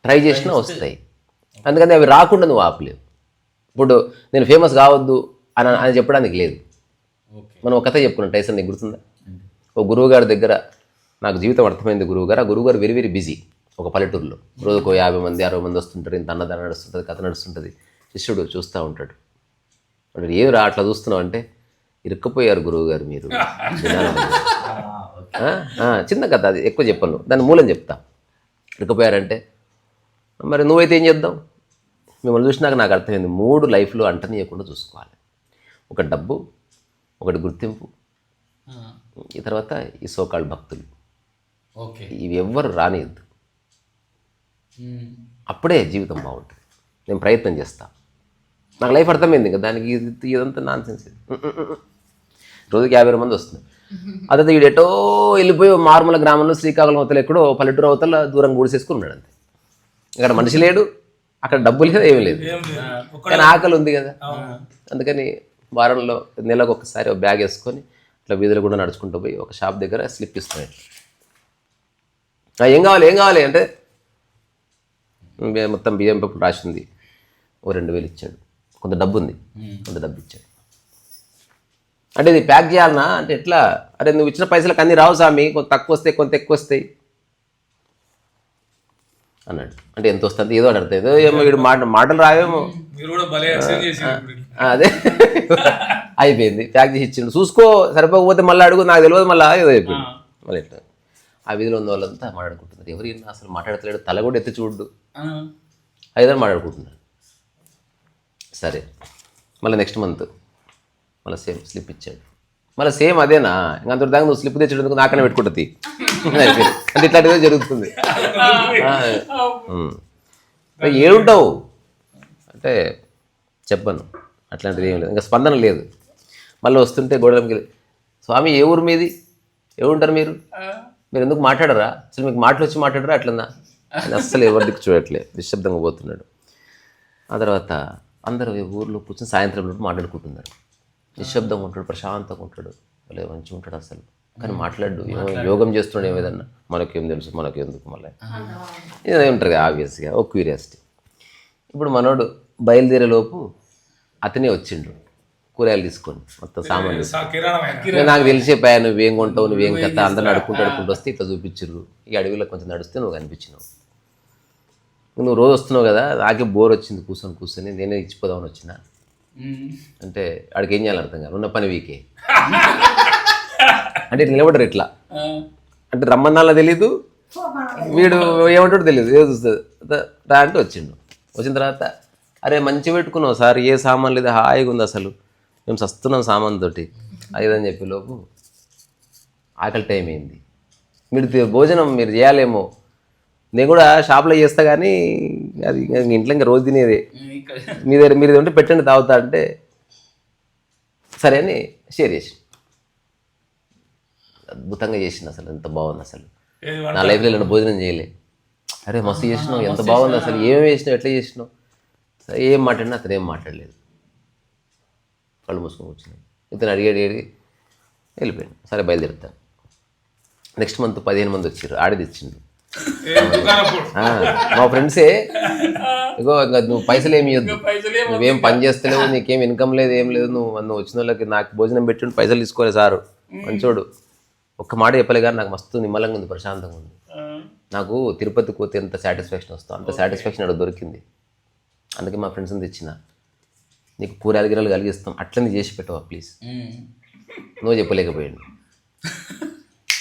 ట్రై చేసినా వస్తాయి. అందుకని అవి రాకుండా నువ్వు ఆపలేవు. ఇప్పుడు నేను ఫేమస్ కావద్దు అని చెప్పడానికి లేదు. మనం ఒక కథ చెప్పుకున్నాం, టైసన్, నీకు గుర్తుందా? ఒక గురువుగారి దగ్గర నాకు జీవితం అర్థమైంది. గురువుగారు, ఆ గురువుగారు వెరీ వెరీ బిజీ. ఒక పల్లెటూరులో రోజుకు 50 మంది 60 మంది వస్తుంటారు. ఇంత అన్నదానం నడుస్తుంటుంది, కథ నడుస్తుంటుంది. శిష్యుడు చూస్తూ ఉంటాడు. అంటే ఏమి రా అట్లా చూస్తున్నావు అంటే, ఇరుక్కపోయారు గురువుగారు మీరు. చిన్న కథ, అది ఎక్కువ చెప్పను, దాని మూలం చెప్తా. ఇరుక్కపోయారంటే మరి నువ్వైతే ఏం చేద్దాం? మిమ్మల్ని చూసినాక నాకు అర్థమైంది 3 లైఫ్లో అంటనీయకుండా చూసుకోవాలి. ఒక డబ్బు, ఒకటి గుర్తింపు, ఈ తర్వాత ఈ సోకాళ్ళ భక్తులు. ఇవి ఎవ్వరు రానియద్దు. అప్పుడే జీవితం బాగుంటుంది. నేను ప్రయత్నం చేస్తా. నాకు లైఫ్ అర్థమైంది ఇంకా. దానికి ఇదంతా నాన్ సెన్స్. రోజుకి 50 మంది వస్తుంది. అదే వీడెటో వెళ్ళిపోయి మార్మల గ్రామంలో శ్రీకాకుళం అవతల ఎక్కడో పల్లెటూరు అవతల దూరంగా గుడిసేసుకుని ఉన్నాడు అంతే. ఇక్కడ మనిషి లేడు, అక్కడ డబ్బు లేదు, ఏమీ లేదు, కానీ ఆకలి ఉంది కదా. అందుకని వారంలో నెలకు ఒకసారి ఒక బ్యాగ్ వేసుకొని ఇట్లా వీధులు కూడా నడుచుకుంటూ పోయి ఒక షాప్ దగ్గర స్లిప్ ఇస్తున్నాడు. ఏం కావాలి అంటే మొత్తం బియ్యం పప్పు రాసింది. ఓ 2,000 ఇచ్చాడు. కొంత డబ్బు ఉంది, కొంత డబ్బు ఇచ్చాడు. అంటే ఇది ప్యాక్ చేయాలనా అంటే ఎట్లా? అరే నువ్వు ఇచ్చిన పైసలకు అన్నీ రావు స్వామి, కొంత తక్కువ వస్తాయి, కొంత ఎక్కువ వస్తాయి అన్నాడు. అంటే ఎంత వస్తుంది ఏదో అడితే ఏదో ఏమో వీడు మాటలు రావేమో. అదే అయిపోయింది, ప్యాక్ చేసి ఇచ్చిండు. చూసుకో, సరిపోకపోతే మళ్ళీ అడుగు, నాకు తెలియదు మళ్ళీ ఏదో అయిపోయింది. మళ్ళీ ఎట్లా ఆ వీధిలో ఉన్న వాళ్ళంతా మాట్లాడుకుంటున్నారు. ఎవరు అసలు మాట్లాడతలేడు, తల కూడా ఎత్తి చూడు, ఐదారు మాట్లాడుకుంటున్నారు. సరే మళ్ళీ నెక్స్ట్ మంత్ మళ్ళీ సేమ్ స్లిప్ ఇచ్చాడు. మళ్ళీ సేమ్ అదేనా? ఇంకా అంత దాకా నువ్వు స్లిప్ తెచ్చేందుకు నాకనే పెట్టుకుంటుంది. అంటే ఇట్లాంటిదో జరుగుతుంది. ఏడుంటావు అంటే చెప్పను, అట్లాంటిది ఏం లేదు, ఇంకా స్పందన లేదు. మళ్ళీ వస్తుంటే గోడలకి, స్వామి ఏ ఊరు మీది, ఏముంటారు మీరు ఎందుకు మాట్లాడరా, అసలు మీకు మాటలు వచ్చి మాట్లాడరా అట్లన్నా అని అస్సలు ఎవరి దిక్కు చూడట్లేదు, నిశ్శబ్దంగా పోతున్నాడు. ఆ తర్వాత అందరూ ఊర్లో కూర్చొని సాయంత్రం మాట్లాడుకుంటున్నారు. నిశ్శబ్దంగా ఉంటాడు, ప్రశాంతంగా ఉంటాడు, వాళ్ళే మంచిగా ఉంటాడు అసలు. కానీ మాట్లాడు, యోగం చేస్తున్నాడు ఏమేదన్నా, మనకేం తెలుసు, మనకెందుకు మళ్ళీ ఇదే ఉంటుంది ఆబ్వియస్గా ఒక క్యూరియాసిటీ. ఇప్పుడు మనోడు బయలుదేరేలోపు అతనే వచ్చిండు కూరగాయలు తీసుకొని, మొత్తం సామాన్ తీసుకొని. నాకు తెలిసిపోయా నువ్వేం కొంటావు, నువ్వేం కథ, అందరూ అడుక్కుంటూ వస్తే ఇట్లా చూపించరు. ఈ అడవిలో కొంచెం నడిస్తే నువ్వు కనిపించినావు. నువ్వు రోజు వస్తున్నావు కదా, నాకే బోర్ వచ్చింది కూర్చొని నేనే ఇచ్చిపోదామని వచ్చిన అంటే ఆడికి ఏం చేయాలని అర్థం కాదు, ఉన్న పని వీకే అంటే ఇట్లా నిలబడరు ఇట్లా, అంటే రమ్మన్నాళ్ళ తెలీదు, వీడు ఏమంటాడో తెలియదు, ఏదో చూస్తుంది రా అంటే వచ్చిండు. వచ్చిన తర్వాత అరే మంచి పెట్టుకున్నావు సార్, ఏ సామాన్ లేదు, హాయిగా ఉంది, అసలు మేము సస్తున్నాం సామాన్ తోటి అదేదని చెప్పే లోపు ఆకలి టైం అయింది. మీరు భోజనం మీరు చేయాలేమో, నేను కూడా షాప్లో చేస్తా కానీ అది ఇంట్లో ఇంకా రోజు తినేదే, మీరు ఉంటే పెట్టండి తాగుతా అంటే సరే అని షేర్ చేసి అద్భుతంగా చేసింది. అసలు ఎంత బాగుంది, అసలు నా లైఫ్లో ఇలా భోజనం చేయలే. అరే మస్తు చేసినావు, ఎంత బాగుంది, అసలు ఏమేమి చేసినావు, ఎట్లా చేసినావు, ఏం మాట్లాడినా అతను ఏం మాట్లాడలేదు, కళ్ళు మూసుకొని కూర్చున్నాను. ఇతను అడిగి వెళ్ళిపోయాను. సరే బయలుదేరుతాను. నెక్స్ట్ మంత్ 15 మంది వచ్చారు, ఆడిది ఇచ్చిండు. మా ఫ్రెండ్సే ఇగో ఇంకా నువ్వు పైసలు ఏమి ఇవ్వద్దు, నువ్వేం పని చేస్తలేవు, నీకేం ఇన్కమ్ లేదు, ఏం లేదు, నువ్వు వచ్చిన వాళ్ళకి నాకు భోజనం పెట్టి పైసలు తీసుకోలే సారు మంచోడు. ఒక్క మాట చెప్పలే కానీ నాకు మస్తు నిమ్మలంగా ఉంది, ప్రశాంతంగా ఉంది. నాకు తిరుపతికి పోతే ఎంత సాటిస్ఫాక్షన్ వస్తుందో అంత సాటిస్ఫాక్షన్ అక్కడ దొరికింది. అందుకే మా ఫ్రెండ్స్ని తెచ్చిన, నీకు కూరలు గిరాలు కలిగిస్తాం, అట్లనే చేసి పెట్టవా ప్లీజ్. నువ్వు చెప్పలేకపోయాడు.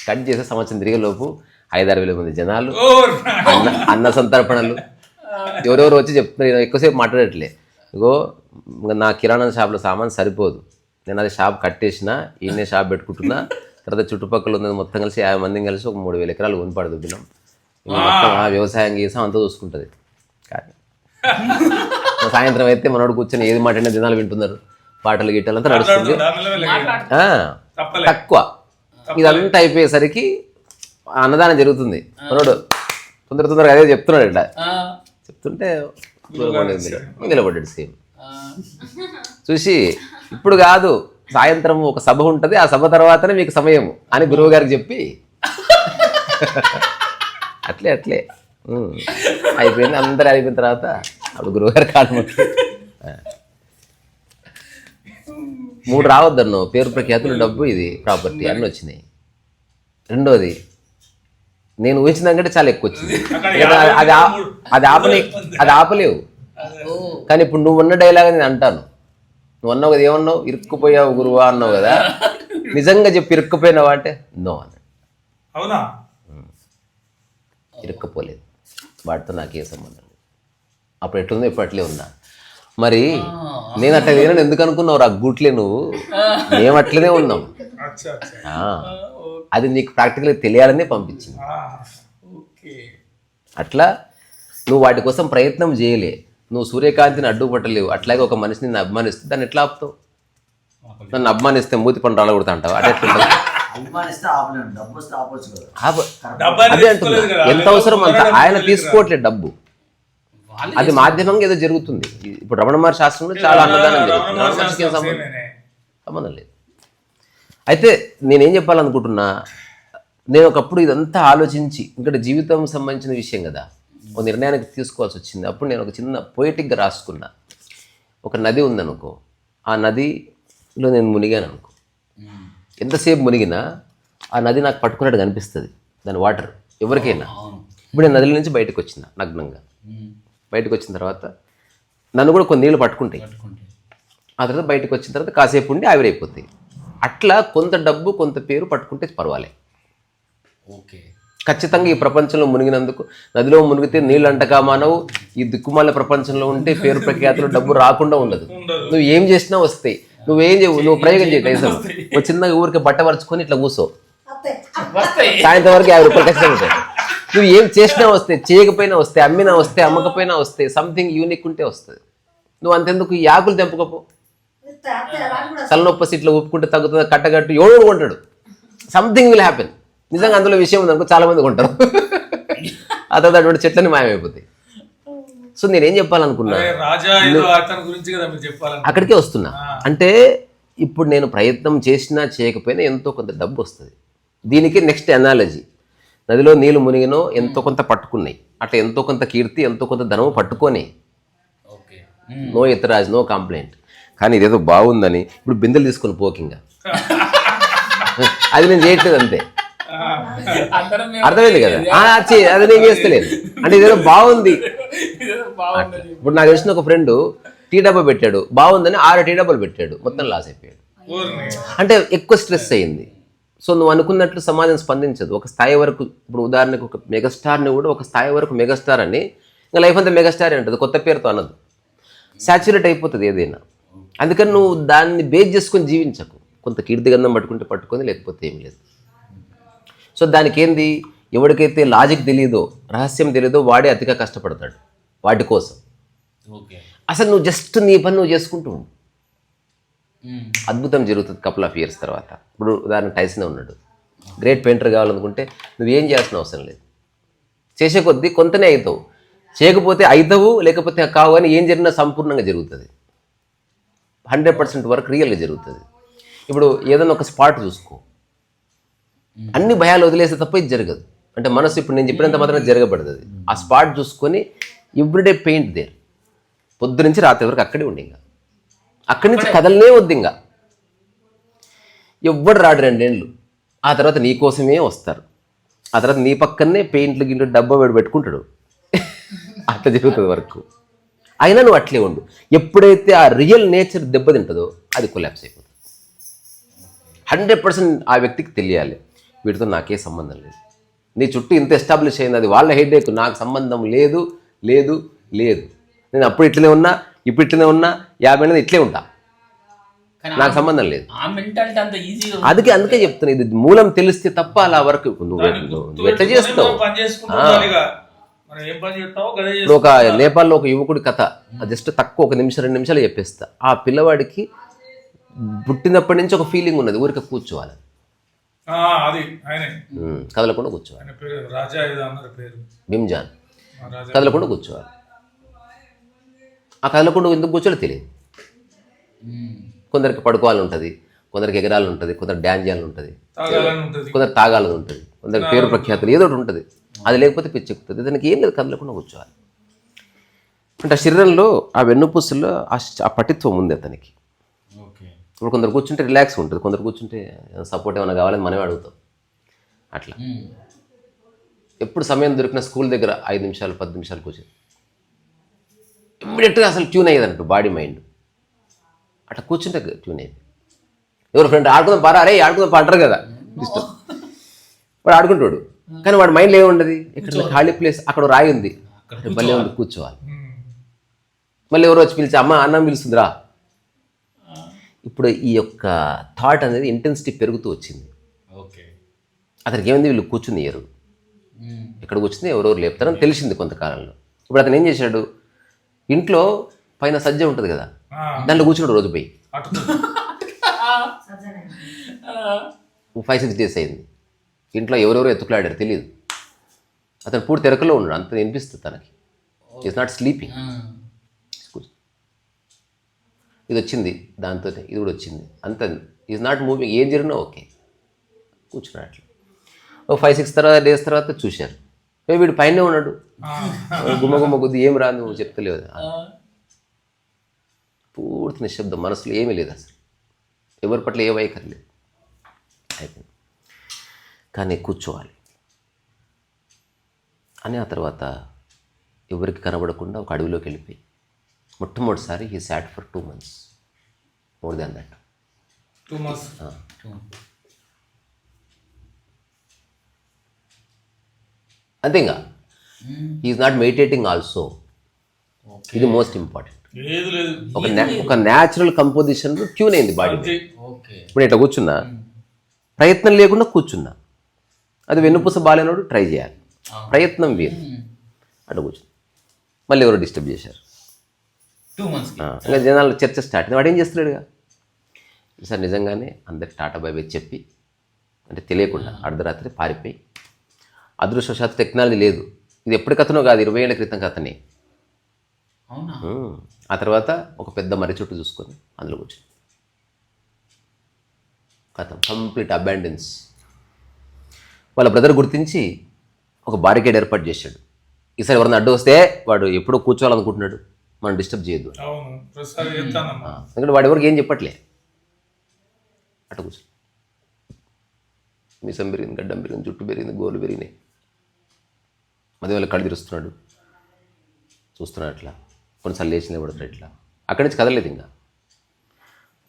కట్ చేసే సంవత్సరం తిరిగేలోపు 5-6 వేల మంది జనాలు, అన్న సంతర్పణలు, ఎవరెవరు వచ్చి చెప్తున్నారు. ఎక్కువసేపు మాట్లాడట్లే. ఇగో నా కిరాణా షాప్లో సామాన్ సరిపోదు, నేను అది షాప్ కట్టేసిన, ఈయనే షాప్ పెట్టుకుంటున్నా, తర్వాత చుట్టుపక్కల ఉన్నది మొత్తం కలిసి 50 మందిని కలిసి ఒక 3,000 ఎకరాలు కొనిపాడు దుబ్బినాం, మొత్తం వ్యవసాయం చేసాం, అంతా చూసుకుంటుంది. కానీ సాయంత్రం అయితే మనోడు కూర్చొని ఏది మాట్లాడినా జనాలు వింటున్నారు, పాటలు గిట్టలు అంతా నడుస్తుంది. తక్కువ ఇదంతా అయిపోయేసరికి అన్నదానం జరుగుతుంది. మనోడు తొందరగా అదే చెప్తున్నాడు, ఇట్లా చెప్తుంటే నిలబడ్డాడు సేమ్. చూసి ఇప్పుడు కాదు, సాయంత్రం ఒక సభ ఉంటుంది, ఆ సభ తర్వాతనే మీకు సమయం అని గురువు గారికి చెప్పి అట్లే అయిపోయింది. అందరూ అయిపోయిన తర్వాత అప్పుడు గురువుగారు కాడమట్టు 3 రావద్దన్నో, పేరు ప్రఖ్యాతులు, డబ్బు, ఇది ప్రాపర్టీ అన్నీ వచ్చినాయి. రెండోది నేను ఊహించిన దానికంటే చాలా ఎక్కువ వచ్చింది. అది ఆపలేవు. కానీ ఇప్పుడు నువ్వు ఉన్న డైలాగ్ నేను అంటాను. నువ్వు అన్నావు కదా, ఏమన్నావు, ఇరుక్కుపోయావు గురువా అన్నావు కదా, నిజంగా చెప్పి ఇరుక్కుపోయినావా అంటే నో అన్నాడు. అవునా? ఇరుక్కుపోలేదు, వాటితో నాకేం సంబంధం లేదు. అప్పుడు ఎట్లుందో ఇప్పుడు అట్లే ఉన్నా. మరి నేను అట్లా లేనని ఎందుకు అనుకున్నావు రా గూట్లే, నువ్వు మేము అట్లనే ఉన్నాం. అది నీకు ప్రాక్టికల్గా తెలియాలని పంపించింది. అట్లా నువ్వు వాటి కోసం ప్రయత్నం చేయలే, నువ్వు సూర్యకాంతిని అడ్డుపట్టలేవు. అట్లాగే ఒక మనిషిని నేను అభిమానిస్తే దాన్ని ఎట్లా ఆపుతావు? నన్ను అభిమానిస్తే మూతి పని రాలగొడతా అంటావు, అదే ఎట్లుంటుంది? అదే అంటున్నా, ఎంత అవసరం అంత ఆయన తీసుకోవట్లేదు డబ్బు, అది మాధ్యమంగా ఏదో జరుగుతుంది. ఇప్పుడు రమణ మహర్షి శాస్త్రంలో చాలా అన్నదానం జరుగుతుంది, రమణ మహర్షికి ఏం సంబంధం లేదు. అయితే నేనేం చెప్పాలనుకుంటున్నా, నేను ఒకప్పుడు ఇదంతా ఆలోచించి, ఇక్కడ జీవితం సంబంధించిన విషయం కదా, ఒక నిర్ణయానికి తీసుకోవాల్సి వచ్చింది. అప్పుడు నేను ఒక చిన్న పొయిటిక్గా రాసుకున్నా. ఒక నది ఉందనుకో, ఆ నదిలో నేను మునిగాను అనుకో, ఎంతసేపు మునిగినా ఆ నది నాకు పట్టుకున్నట్టు కనిపిస్తుంది, దాని వాటర్ ఎవరికైనా. ఇప్పుడు నేను నదిలో నుంచి బయటకు వచ్చిన నగ్నంగా, బయటకు వచ్చిన తర్వాత నన్ను కూడా కొన్ని నీళ్ళు పట్టుకుంటాయి. ఆ తర్వాత బయటకు వచ్చిన తర్వాత కాసేపు ఉండి ఆవిరైపోతాయి. అట్లా కొంత డబ్బు కొంత పేరు పట్టుకుంటే పర్వాలేదు. ఓకే, ఖచ్చితంగా ఈ ప్రపంచంలో మునిగినందుకు, నదిలో మునిగితే నీళ్ళు అంటగా మానవు, ఈ దిక్కుమాల ప్రపంచంలో ఉంటే పేరు ప్రఖ్యాతులు డబ్బు రాకుండా ఉండదు. నువ్వు ఏం చేసినా వస్తాయి. నువ్వు ప్రయోగం చేయ, కనీసం ఒక చిన్నగా ఊరికి బట్ట పరుచుకొని ఇట్లా కూర్చో, సాయంత్రం వరకు 50 రూపాయలు ఖచ్చితంగా ఉంటాయి. నువ్వు ఏం చేసినా వస్తాయి, చేయకపోయినా వస్తాయి, అమ్మినా వస్తాయి, అమ్మకపోయినా వస్తాయి, సంథింగ్ యూనిక్ ఉంటే వస్తుంది. నువ్వు అంతెందుకు ఈ ఆకులు తెంపుకోపో, తలనొప్పి ఇట్లా ఊపుకుంటే తగ్గుతుంది, కట్టగట్టు ఎవడు కొంటాడు, సంథింగ్ విల్ హ్యాపెన్. నిజంగా అందులో విషయం ఉందనుకో చాలా మంది కొంటారు, ఆ తర్వాత అటువంటి చెట్లని మాయమైపోతాయి. సో నేనేం చెప్పాలనుకున్నా, అక్కడికే వస్తున్నా. అంటే ఇప్పుడు నేను ప్రయత్నం చేసినా చేయకపోయినా ఎంతో కొంత డబ్బు వస్తుంది. దీనికి నెక్స్ట్ అనాలజీ, నదిలో నీళ్ళు మునిగినో ఎంతో కొంత పట్టుకున్నాయి, అట్లా ఎంతో కొంత కీర్తి, ఎంతో కొంత ధనము పట్టుకొని, నో ఎతరాజ్, నో కంప్లైంట్. కానీ ఇదేదో బాగుందని ఇప్పుడు బిందెలు తీసుకొని పోకింగా, అది నేను చేయట్లేదు అంతే, అర్థమైంది కదా, అది నేను చేస్తలేదు. అంటే ఇదేదో బాగుంది. ఇప్పుడు నాకు తెలిసిన ఒక ఫ్రెండ్ టీ డబ్బా పెట్టాడు, బాగుందని 6 టీ డబ్బాలు పెట్టాడు, మొత్తం లాస్ అయిపోయాడు. అంటే ఎక్కువ స్ట్రెస్ అయ్యింది. సో నువ్వు అనుకున్నట్లు సమాజం స్పందించదు. ఒక స్థాయి వరకు, ఇప్పుడు ఉదాహరణకు ఒక మెగాస్టార్ని కూడా ఒక స్థాయి వరకు మెగాస్టార్ అని ఇంకా లైఫ్ అంతా మెగాస్టార్ అంటది, కొత్త పేరుతో అనదు. సాచురేట్ అయిపోతుంది ఏదైనా. అందుకని నువ్వు దాన్ని బేస్ చేసుకొని జీవించకు. కొంత కీర్తిగంధం పట్టుకొని లేకపోతే ఏం లేదు. సో దానికి ఏంది, ఎవరికైతే లాజిక్ తెలియదో, రహస్యం తెలియదో వాడే అతిగా కష్టపడతాడు వాటి కోసం. ఓకే. అసలు నువ్వు జస్ట్ నీ పని నువ్వు చేసుకుంటూ ఉండు, అద్భుతం జరుగుతుంది కపుల్ ఆఫ్ ఇయర్స్ తర్వాత. ఇప్పుడు ఉదాహరణ టైసన్ ఉన్నాడు, గ్రేట్ పెయింటర్ కావాలనుకుంటే నువ్వేం చేయాల్సిన అవసరం లేదు. చేసే కొద్దీ కొంతనే అవుతావు, చేయకపోతే అవుతావు, లేకపోతే కావు. అని ఏం జరిగినా సంపూర్ణంగా జరుగుతుంది, 100% వరకు రియల్గా జరుగుతుంది. ఇప్పుడు ఏదైనా ఒక స్పాట్ చూసుకో, అన్ని భయాలు వదిలేస్తే తప్ప ఇది జరగదు. అంటే మనసు ఇప్పుడు నేను చెప్పినంత మాత్రం జరగబడుతుంది. ఆ స్పాట్ చూసుకొని ఎవ్రీడే పెయింట్ దేర్, పొద్దు నుంచి రాత్రి వరకు అక్కడే ఉండి, ఇంకా అక్కడి నుంచి కదలనే వద్దు. ఇంకా ఎవ్వడు రాడు 2 ఏళ్ళు, ఆ తర్వాత నీ కోసమే వస్తారు. ఆ తర్వాత నీ పక్కనే పెయింట్లు గింట్లు డబ్బా పెట్టుకుంటాడు. అట్లా జరుగుతుంది వరకు. అయినా నువ్వు అట్లే ఉండు. ఎప్పుడైతే ఆ రియల్ నేచర్ దెబ్బతింటుందో అది కొలాప్స్ అయిపోతుంది. 100% ఆ వ్యక్తికి తెలియాలి, వీటితో నాకే సంబంధం లేదు. నీ చుట్టూ ఇంత ఎస్టాబ్లిష్ అయింది, అది వాళ్ళ హెడేక్, నాకు సంబంధం లేదు లేదు లేదు. నేను అప్పుడు ఇట్లనే ఉన్నా, ఇప్పుడు ఇట్లనే ఉన్నా, 50 ఏళ్ళది ఇట్లే ఉంటా, నాకు సంబంధం లేదు. ఆ మెంటాలిటీ అంత ఈజీగా అందుకే చెప్తున్నా, ఇది మూలం తెలిస్తే తప్ప అలా వరకు నువ్వు ఎట్లా చేస్తావు. ఇప్పుడు ఒక నేపాల్లో ఒక యువకుడి కథ, జస్ట్ తక్కువ 1 నిమిషం 2 నిమిషాలు చెప్పేస్తా. ఆ పిల్లవాడికి పుట్టినప్పటి నుంచి ఒక ఫీలింగ్ ఉన్నది, ఊరికే కూర్చోవాలి, కదలకుండా కూర్చోవాలి. భీమ్జాన్ కదలకుండా కూర్చోవాలి. ఆ కదలకుండా ఎందుకు కూర్చోలో తెలియదు. కొందరికి పడుకోవాలని ఉంటుంది, కొందరికి ఎగరాలని ఉంటుంది, కొందరు డ్యాన్స్ చేయాలని ఉంటుంది, కొందరు తాగాలని ఉంటుంది, కొందరికి పేరు ప్రఖ్యాతులు ఏదో ఒకటి ఉంటుంది. అది లేకపోతే పిచ్చెక్కుతుంది. దానికి ఏం లేదు, కదలకుండా కూర్చోవాలి. అంటే ఆ శరీరంలో ఆ వెన్నుపూసల్లో ఆ పటిత్వం ఉంది అతనికి. ఇప్పుడు కొందరు కూర్చుంటే రిలాక్స్ ఉంటుంది, కొందరు కూర్చుంటే సపోర్ట్ ఏమైనా కావాలని మనమే అడుగుతాం. అట్లా ఎప్పుడు సమయం దొరికిన స్కూల్ దగ్గర 5 నిమిషాలు 10 నిమిషాలు కూర్చొని ఇమ్మీడియట్గా అసలు ట్యూన్ అయ్యేదన్నట్టు బాడీ మైండ్. అట్లా కూర్చుంటే ట్యూన్ అయ్యింది. ఎవరు ఫ్రెండ్ ఆడుకుందాం పారా, అరే ఆడుకుందాం పా అంటారు కదా, ఇష్టం. వాడు ఆడుకుంటాడు, కానీ వాడి మైండ్లో ఏముండదు, ఇక్కడ ఖాళీ ప్లేస్, అక్కడ రాయి ఉంది, మళ్ళీ ఉంది, కూర్చోవాలి. మళ్ళీ ఎవరు వచ్చి పిలిచి అమ్మ అన్నం పిలుస్తుందిరా. ఇప్పుడు ఈ యొక్క థాట్ అనేది ఇంటెన్సిటీ పెరుగుతూ వచ్చింది. అతనికి ఏమైంది, వీళ్ళు కూర్చుని ఇయ్యరు, ఇక్కడ కూర్చుంది ఎవరెవరు లేపుతారని తెలిసింది కొంతకాలంలో. ఇప్పుడు అతను ఏం చేశాడు, ఇంట్లో పైన సజ్జ ఉంటుంది కదా, దాంట్లో కూర్చున్నాడు రోజు పోయి. 5-6 డేస్ అయింది. ఇంట్లో ఎవరెవరో ఎత్తుకులాడారు తెలియదు. అతను పూర్తి తెరకలో ఉన్నాడు, అంత వినిపిస్తుంది తనకి. Is not sleeping. ఇది వచ్చింది, దాంతో ఇది కూడా వచ్చింది, అంత ఈజ్ నాట్ మూవింగ్. ఏం జరిగినా ఓకే, కూర్చున్నాడు అట్లా. 5-6 డేస్ తర్వాత చూశారు, వీడు పైనే ఉన్నాడు, గుమ్మ కొద్ది ఏం రాదు, నువ్వు చెప్తలేవు. పూర్తి నిశ్శబ్దం, మనసులో ఏమీ లేదు అసలు, ఎవరి పట్ల ఏ వైఖరి లేదు. అయిపోయింది. కానీ కూర్చోవాలి అని ఆ తర్వాత ఎవరికి కనబడకుండా ఒక అడవిలోకి వెళ్ళిపోయి మొట్టమొదటిసారి he sat for 2 months, more than that. 2 months. అంతే. ఇంకా ఈజ్ నాట్ మెడిటేటింగ్ ఆల్సో. ఇది మోస్ట్ ఇంపార్టెంట్. ఒక న్యాచురల్ కంపోజిషన్లో ట్యూన్ అయింది బాడీ. ఇప్పుడు ఇట్లా కూర్చున్నా, ప్రయత్నం లేకుండా కూర్చున్నా, అది వెన్నుపూస బాలేనోడు ట్రై చేయాలి, ప్రయత్నం వేరు. అట్లా కూర్చున్నా, మళ్ళీ ఎవరో డిస్టర్బ్ చేశారు. 2 months ఇంకా జనాలు చర్చ స్టార్ట్ అయింది. వాడు ఏం చేస్తున్నాడుగా, సార్ నిజంగానే అందరికి టాటా బై బై చెప్పి, అంటే తెలియకుండా అర్ధరాత్రి పారిపోయి, అదృష్టవశాత్తు టెక్నాలజీ లేదు, ఇది ఎప్పటి కథనో కాదు, 20 ఏళ్ల క్రితం కథనే. ఆ తర్వాత ఒక పెద్ద మర్రి చుట్టూ చూసుకొని అందులో కూర్చొని కథ కంప్లీట్ అబాండెన్స్. వాళ్ళ బ్రదర్ గుర్తించి ఒక బారికేడ్ ఏర్పాటు చేశాడు. ఈసారి ఎవరైనా అడ్డు వస్తే వాడు ఎప్పుడో కూర్చోవాలనుకుంటున్నాడు, మనం డిస్టర్బ్ చేయొద్దు. ఎందుకంటే వాడు ఎవరికి ఏం చెప్పట్లే. అట్ట కూర్చో, మిసం పెరిగింది, గడ్డం పెరిగింది, జుట్టు పెరిగింది, గోర్లు పెరిగినాయి, మధ్య వాళ్ళకి కళ్ళు తెరుస్తున్నాడు, చూస్తున్నాడు. అట్లా కొన్నిసార్లు లేచి నిలబడతాడు. ఇట్లా అక్కడి నుంచి కదలేదు. ఇంకా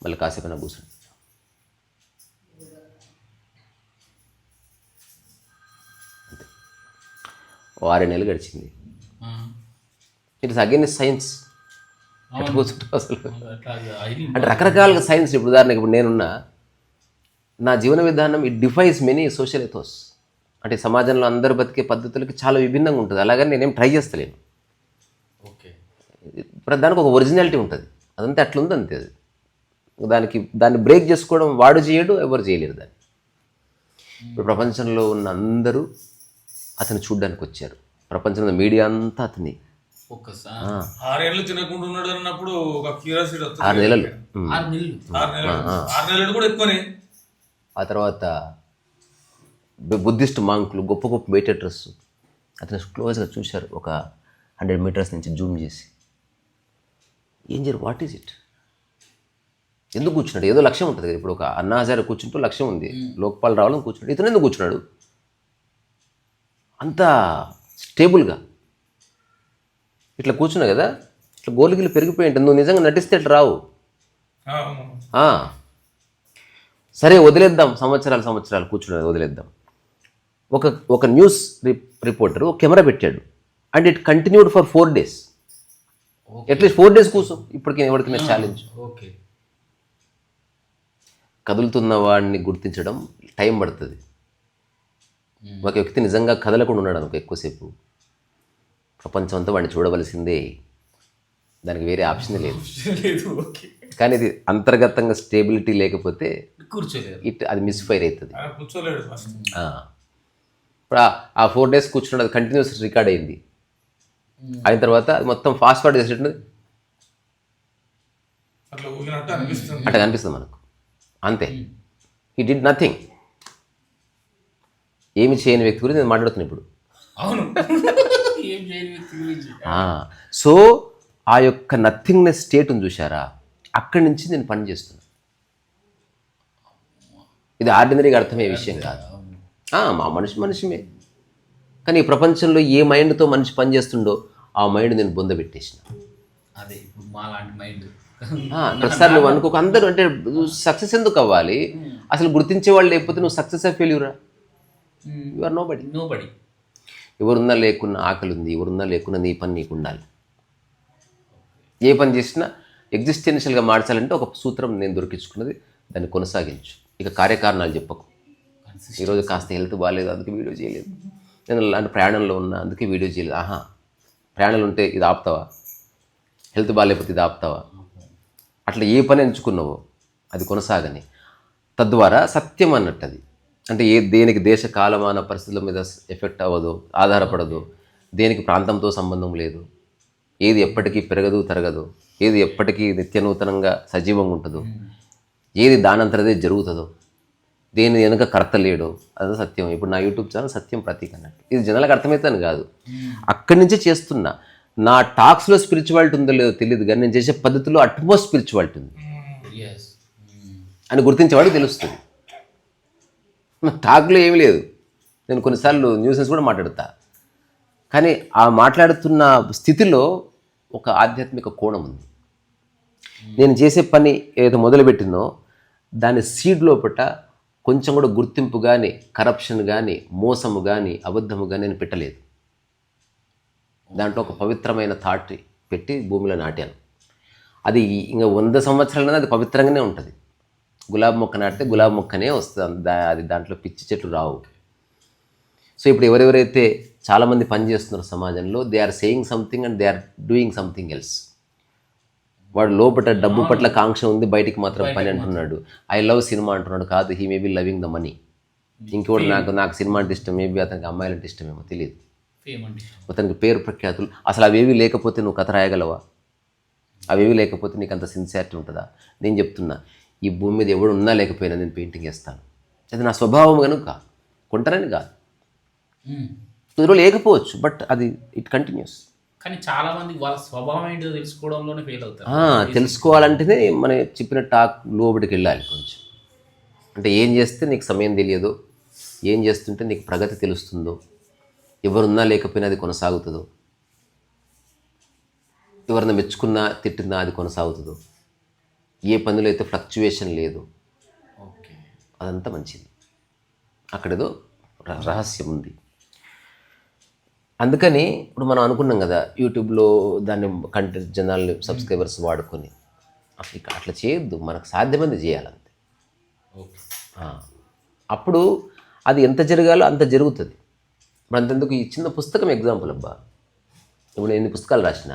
మళ్ళీ కాసేపు కూర్చుని 6 నెలలు గడిచింది. It's against science. ఎట్లా కూర్చుంటావు అసలు? అంటే రకరకాలుగా సైన్స్. ఇప్పుడు ఉదాహరణకి ఇప్పుడు నేనున్నా, నా జీవన విధానం it defies many social ethos. అంటే సమాజంలో అందరు బతికే పద్ధతులకి చాలా విభిన్నంగా ఉంటుంది. అలాగని నేనేం ట్రై చేస్తలేను. దానికి ఒక ఒరిజినాలిటీ ఉంటుంది. అదంతా అట్లుంది అంతే. అది దాన్ని బ్రేక్ చేసుకోవడం వాడు చేయడు, ఎవరు చేయలేరు దాన్ని. ఇప్పుడు ప్రపంచంలో ఉన్న అందరూ అతను చూడ్డానికి వచ్చారు. ప్రపంచంలో మీడియా అంతా అతని. 6 ఏళ్ళు తినకుండా ఉన్నాడు అన్నప్పుడు ఒక క్యూరియాసిటీ వస్తుంది. 6 నెలలు 6 నెలలు కూడా ఎక్కువనే. ఆ తర్వాత బుద్ధిస్ట్ మాంకులు, గొప్ప గొప్ప మెడిటేటర్స్ అతను క్లోజ్గా చూశారు. ఒక 100 మీటర్స్ నుంచి జూమ్ చేసి, ఏం చేయరు, వాట్ ఈజ్ ఇట్, ఎందుకు కూర్చున్నాడు? ఏదో లక్ష్యం ఉంటుంది కదా. ఇప్పుడు ఒక అన్నా హజారే కూర్చుంటూ లక్ష్యం ఉంది, లోక్పాల్ రావాలని కూర్చున్నాడు. ఇతను ఎందుకు కూర్చున్నాడు అంత స్టేబుల్గా? ఇట్లా కూర్చున్నా కదా, ఇట్లా గోలిగిలు పెరిగిపోయి ఉంటుంది. నువ్వు నిజంగా నటిస్తే ఇట్లా రావు. సరే వదిలేద్దాం, సంవత్సరాలు కూర్చున్నది వదిలేద్దాం. ఒక న్యూస్ రిపోర్టర్ ఒక కెమెరా పెట్టాడు, and it continued for 4 days. At least 4 days కూర్చో. ఇప్పటికి ఎవరికి ఛాలెంజ్. కదులుతున్న వాడిని గుర్తించడం టైం పడుతుంది. ఒక వ్యక్తి నిజంగా కదలకుండా ఉన్నాడు అనుకో ఎక్కువసేపు, ప్రపంచం అంతా వాడిని చూడవలసిందే, దానికి వేరే ఆప్షన్ లేదు. కానీ ఇది అంతర్గతంగా స్టేబిలిటీ లేకపోతే అది మిస్ఫైర్ అవుతుంది. ఇప్పుడు ఆ 4 days కూర్చున్నది కంటిన్యూస్ రికార్డ్ అయింది. అయిన తర్వాత అది మొత్తం ఫాస్ట్ ఫార్వర్డ్ చేసేటట్టు అట్లా కనిపిస్తుంది మనకు. అంతే. He did nothing. ఏమి చేయని వ్యక్తి గురించి నేను మాట్లాడుతున్నాను ఇప్పుడు. సో ఆ యొక్క నథింగ్నెస్ స్టేట్ని చూసారా, అక్కడి నుంచి నేను పని చేస్తున్నాను. ఇది ఆర్డినరీగా అర్థమయ్యే విషయం కాదు. మా మనిషిమే. కానీ ఈ ప్రపంచంలో ఏ మైండ్తో మనిషి పని చేస్తుండో ఆ మైండ్ నేను బొందబెట్టేసిన. అదే మాలాంటి మైండ్. ప్రతిసారి నువ్వు అనుకోక అందరూ అంటే సక్సెస్ ఎందుకు అవ్వాలి, అసలు గుర్తించే వాళ్ళు లేకపోతే నువ్వు సక్సెస్ అయి ఫెయిల్యూరా? You are nobody. ఎవరున్నా లేకున్నా ఆకలి ఉంది, ఎవరున్నా లేకున్నా నీ పని నీకు ఉండాలి. ఏ పని చేసినా ఎగ్జిస్టెన్షియల్గా మార్చాలంటే ఒక సూత్రం నేను దొరికించుకున్నది, దాన్ని కొనసాగించు. ఇక కార్యకారణాలు చెప్పకు. ఈరోజు కాస్త హెల్త్ బాగాలేదు అందుకే వీడియో చేయలేదు, నేను అలాంటి ప్రయాణంలో ఉన్నా అందుకే వీడియో చేయలేదు. ప్రయాణాలు ఉంటే ఇది ఆపుతావా? హెల్త్ బాగాలేకపోతే ఇది ఆపుతావా? అట్లా ఏ పని ఎంచుకున్నావో అది కొనసాగని. తద్వారా సత్యం అన్నట్టు అది. అంటే దేనికి దేశ కాలమాన పరిస్థితుల మీద ఎఫెక్ట్ అవ్వదు, ఆధారపడదు, దేనికి ప్రాంతంతో సంబంధం లేదు, ఏది ఎప్పటికీ పెరగదు తరగదు, ఏది ఎప్పటికీ నిత్యనూతనంగా సజీవంగా ఉంటుందో, ఏది దానంతరదే జరుగుతుందో, దేని వెనుక కర్త లేడో అదే సత్యం. ఇప్పుడు నా యూట్యూబ్ ఛానల్ సత్యం ప్రతీక అన్నట్టు. ఇది జనాలకు అర్థమవుతాను కాదు, అక్కడి నుంచే చేస్తున్నా. నా టాక్స్లో స్పిరిచువాలిటీ ఉందో లేదో తెలియదు, కానీ నేను చేసే పద్ధతిలో అట్మోస్ట్ స్పిరిచువాలిటీ ఉంది అని గుర్తించేవాడికి తెలుస్తుంది. టాక్లో ఏమీ లేదు. నేను కొన్నిసార్లు న్యూసెన్స్ కూడా మాట్లాడతా, కానీ ఆ మాట్లాడుతున్న స్థితిలో ఒక ఆధ్యాత్మిక కోణం ఉంది. నేను చేసే పని ఏదో మొదలుపెట్టినో దాని సీడ్ లోపట కొంచెం కూడా గుర్తింపు కానీ, కరప్షన్ కానీ, మోసము కానీ, అబద్ధము కానీ నేను పెట్టలేదు. దాంట్లో ఒక పవిత్రమైన థాట్ పెట్టి భూమిలో నాటాను. అది ఇంకా 100 సంవత్సరాలైనా అది పవిత్రంగానే ఉంటుంది. గులాబీ మొక్క నాటితే గులాబీ మొక్కనే వస్తుంది, అది దాంట్లో పిచ్చి చెట్లు రావు. సో ఇప్పుడు ఎవరెవరైతే చాలామంది పని చేస్తున్నారు సమాజంలో, they are saying something and they are doing something else. వాడు లోపల డబ్బు పట్ల కాంక్ష ఉంది, బయటికి మాత్రం పని అంటున్నాడు. ఐ లవ్ సినిమా అంటున్నాడు, కాదు he may be loving the money. ఇంకోటి నాకు సినిమా అంటే ఇష్టం, మేబీ అతనికి అమ్మాయిలంటే ఇష్టమేమో తెలియదు. అతనికి పేరు ప్రఖ్యాతులు అసలు అవేవి లేకపోతే నువ్వు కథ రాయగలవా? అవేవి లేకపోతే నీకు అంత సిన్సియారిటీ ఉంటుందా? నేను చెప్తున్నా, ఈ భూమి మీద ఎవడు ఉన్నా లేకపోయినా నేను పెయింటింగ్ వేస్తాను. అది నా స్వభావం కనుక, కొంటానని కాదు. కుదురు లేకపోవచ్చు, బట్ అది ఇట్ కంటిన్యూస్. కానీ చాలా మంది వాళ్ళ స్వభావం ఏంటో తెలుసుకోవడంలోనే ఫెయిల్ అవుతారు. తెలుసుకోవాలంటేనే మనం చెప్పిన టాక్ లోబడికి వెళ్ళాలి కొంచెం. అంటే ఏం చేస్తే నీకు సమయం తెలియదో, ఏం చేస్తుంటే నీకు ప్రగతి తెలుస్తుందో, ఎవరున్నా లేకపోయినా అది కొనసాగుతుందో, ఎవరిని మెచ్చుకున్నా తిట్టినా అది కొనసాగుతుందో, ఏ పనిలో అయితే ఫ్లక్చువేషన్ లేదు, అదంతా మంచిది. అక్కడేదో రహస్యం ఉంది. అందుకని ఇప్పుడు మనం అనుకున్నాం కదా యూట్యూబ్లో దాన్ని కంటెంట్ జనాల్ని సబ్స్క్రైబర్స్ వాడుకొని అసలు ఇక అట్లా చేయొద్దు, మనకు సాధ్యమైంది చేయాలంతే. ఓకే. అప్పుడు అది ఎంత జరగాలో అంత జరుగుతుంది. మరి అంతెందుకు ఈ చిన్న పుస్తకం ఎగ్జాంపుల్ అబ్బా, ఇప్పుడు నేను ఎన్ని పుస్తకాలు రాసిన,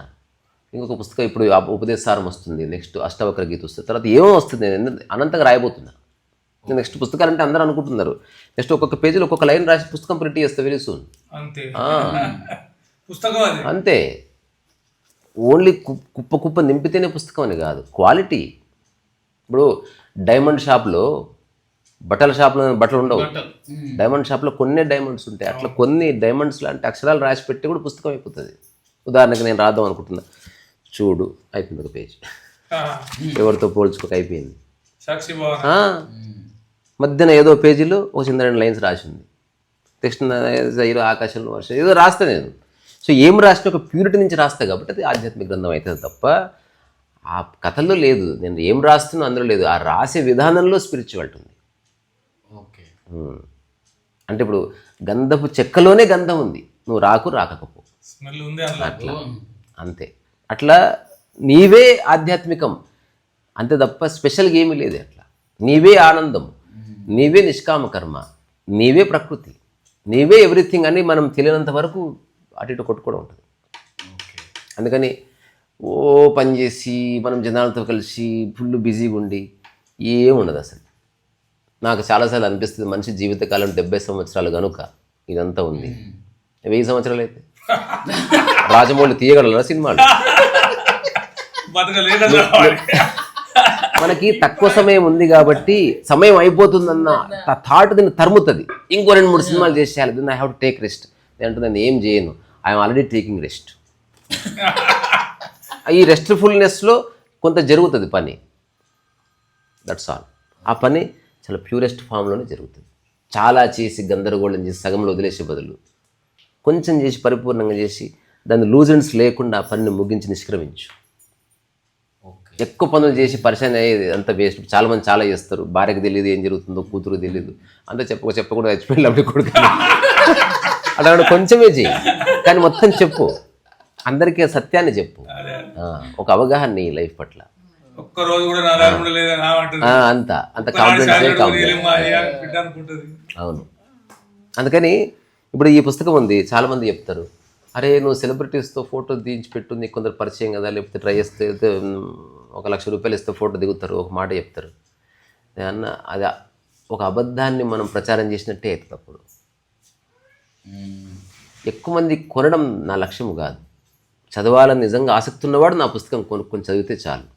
ఇంకొక పుస్తకం ఇప్పుడు ఉపదేశసారం వస్తుంది, నెక్స్ట్ అష్టవక్ర గీత వస్తుంది, తర్వాత ఏమో వస్తుంది, నేను అనంతంగా రాయబోతున్నా. నెక్స్ట్ పుస్తకాలు అంటే అందరూ అనుకుంటున్నారు నెక్స్ట్ ఒక్కొక్క పేజీలో ఒక్కొక్క లైన్ రాసి పుస్తకం ప్రింట్ చేస్తే వెరీ సూన్. అంతే పుస్తకం అది. అంతే, ఓన్లీ కుప్ప నింపితేనే పుస్తకం అని కాదు, క్వాలిటీ. ఇప్పుడు డైమండ్ షాప్లో బట్టల షాప్లో బట్టలు ఉండవు, డైమండ్ షాప్లో కొన్ని డైమండ్స్ ఉంటాయి. అట్లా కొన్ని డైమండ్స్ లాంటి అక్షరాలు రాసి పెట్టి కూడా పుస్తకం అయిపోతుంది. ఉదాహరణకి నేను రాద్దాం అనుకుంటున్నా, చూడు అయిపోయింది ఒక పేజ్, ఎవరితో పోల్చుకోక అయిపోయింది. సాక్షి మధ్యన ఏదో పేజీలో ఒక చిన్న 2 లైన్స్ రాసి ఉంది, నెక్స్ట్ ఏదో ఆకాశంలో వర్షం ఏదో రాస్తా నేను. సో ఏం రాసిన ఒక ప్యూరిటీ నుంచి రాస్తా కాబట్టి అది ఆధ్యాత్మిక గ్రంథం అవుతుంది తప్ప ఆ కథల్లో లేదు. నేను ఏం రాస్తున్నా అందులో లేదు, ఆ రాసే విధానంలో స్పిరిచువాలిటీ ఉంది. ఓకే. అంటే ఇప్పుడు గంధపు చెక్కలోనే గంధం ఉంది, నువ్వు రాకపో, స్మెల్ ఉంది అట్లా అంతే. అట్లా నీవే ఆధ్యాత్మికం అంతే తప్ప స్పెషల్గా ఏమీ లేదు. అట్లా నీవే ఆనందం, నీవే నిష్కామ కర్మ, నీవే ప్రకృతి, నీవే ఎవ్రీథింగ్ అని మనం తెలియనంత వరకు అటు ఇటు కొట్టుకోవడం ఉంటుంది. అందుకని ఓ పని చేసి మనం జనాలతో కలిసి ఫుల్ బిజీగా ఉండి ఏముండదు అసలు. నాకు చాలాసార్లు అనిపిస్తుంది మనిషి జీవితకాలం 70 సంవత్సరాలు కనుక ఇదంతా ఉంది, 1000 సంవత్సరాలు అయితే రాజమౌళి తీయగలరా సినిమాలు? మనకి తక్కువ సమయం ఉంది కాబట్టి సమయం అయిపోతుందన్న థాట్ దీన్ని తరుముతుంది. ఇంకో 2-3 సినిమాలు చేసేయాలి, దీన్ని I have to take rest. నేనంటే నేను ఏం చేయను, ఐఎమ్ ఆల్రెడీ టేకింగ్ రెస్ట్. ఈ రెస్ట్ఫుల్నెస్లో కొంత జరుగుతుంది పని, దట్స్ ఆల్. ఆ పని చాలా ప్యూరెస్ట్ ఫామ్లోనే జరుగుతుంది. చాలా చేసి గందరగోళం చేసి సగంలో వదిలేసే బదులు కొంచెం చేసి పరిపూర్ణంగా చేసి దాన్ని లూజెన్స్ లేకుండా ఆ పనిని ముగించి నిష్క్రమించు. ఎక్కువ పనులు చేసి పరిచయం అయ్యేది అంత వేస్ట్. చాలామంది చాలా చేస్తారు, భార్యకు తెలియదు ఏం జరుగుతుందో, కూతురు తెలియదు, అంతా చెప్పకుండా చచ్చిపోయినప్పుడు కొడుకు అట్లా కొంచెమే చేయి, కానీ మొత్తం చెప్పు, అందరికీ సత్యాన్ని చెప్పు. ఒక అవగాహన నీ లైఫ్ పట్ల అంత కాన్ఫిడెన్స్. అవును, అందుకని ఇప్పుడు ఈ పుస్తకం ఉంది, చాలామంది చెప్తారు అరే నువ్వు సెలబ్రిటీస్తో ఫోటో దించి పెట్టు, నీకు కొందరు పరిచయం కదా, లేకపోతే ట్రై చేస్తే 1 లక్ష రూపాయలు ఇస్తే ఫోటో దిగుతారు, ఒక మాట చెప్తారు అన్న. అది ఒక అబద్ధాన్ని మనం ప్రచారం చేసినట్టే అవుతుంది. అప్పుడు ఎక్కువ మంది కొనడం నా లక్ష్యం కాదు, చదవాలని నిజంగా ఆసక్తి ఉన్నవాడు నా పుస్తకం కొనుక్కొని చదివితే చాలు.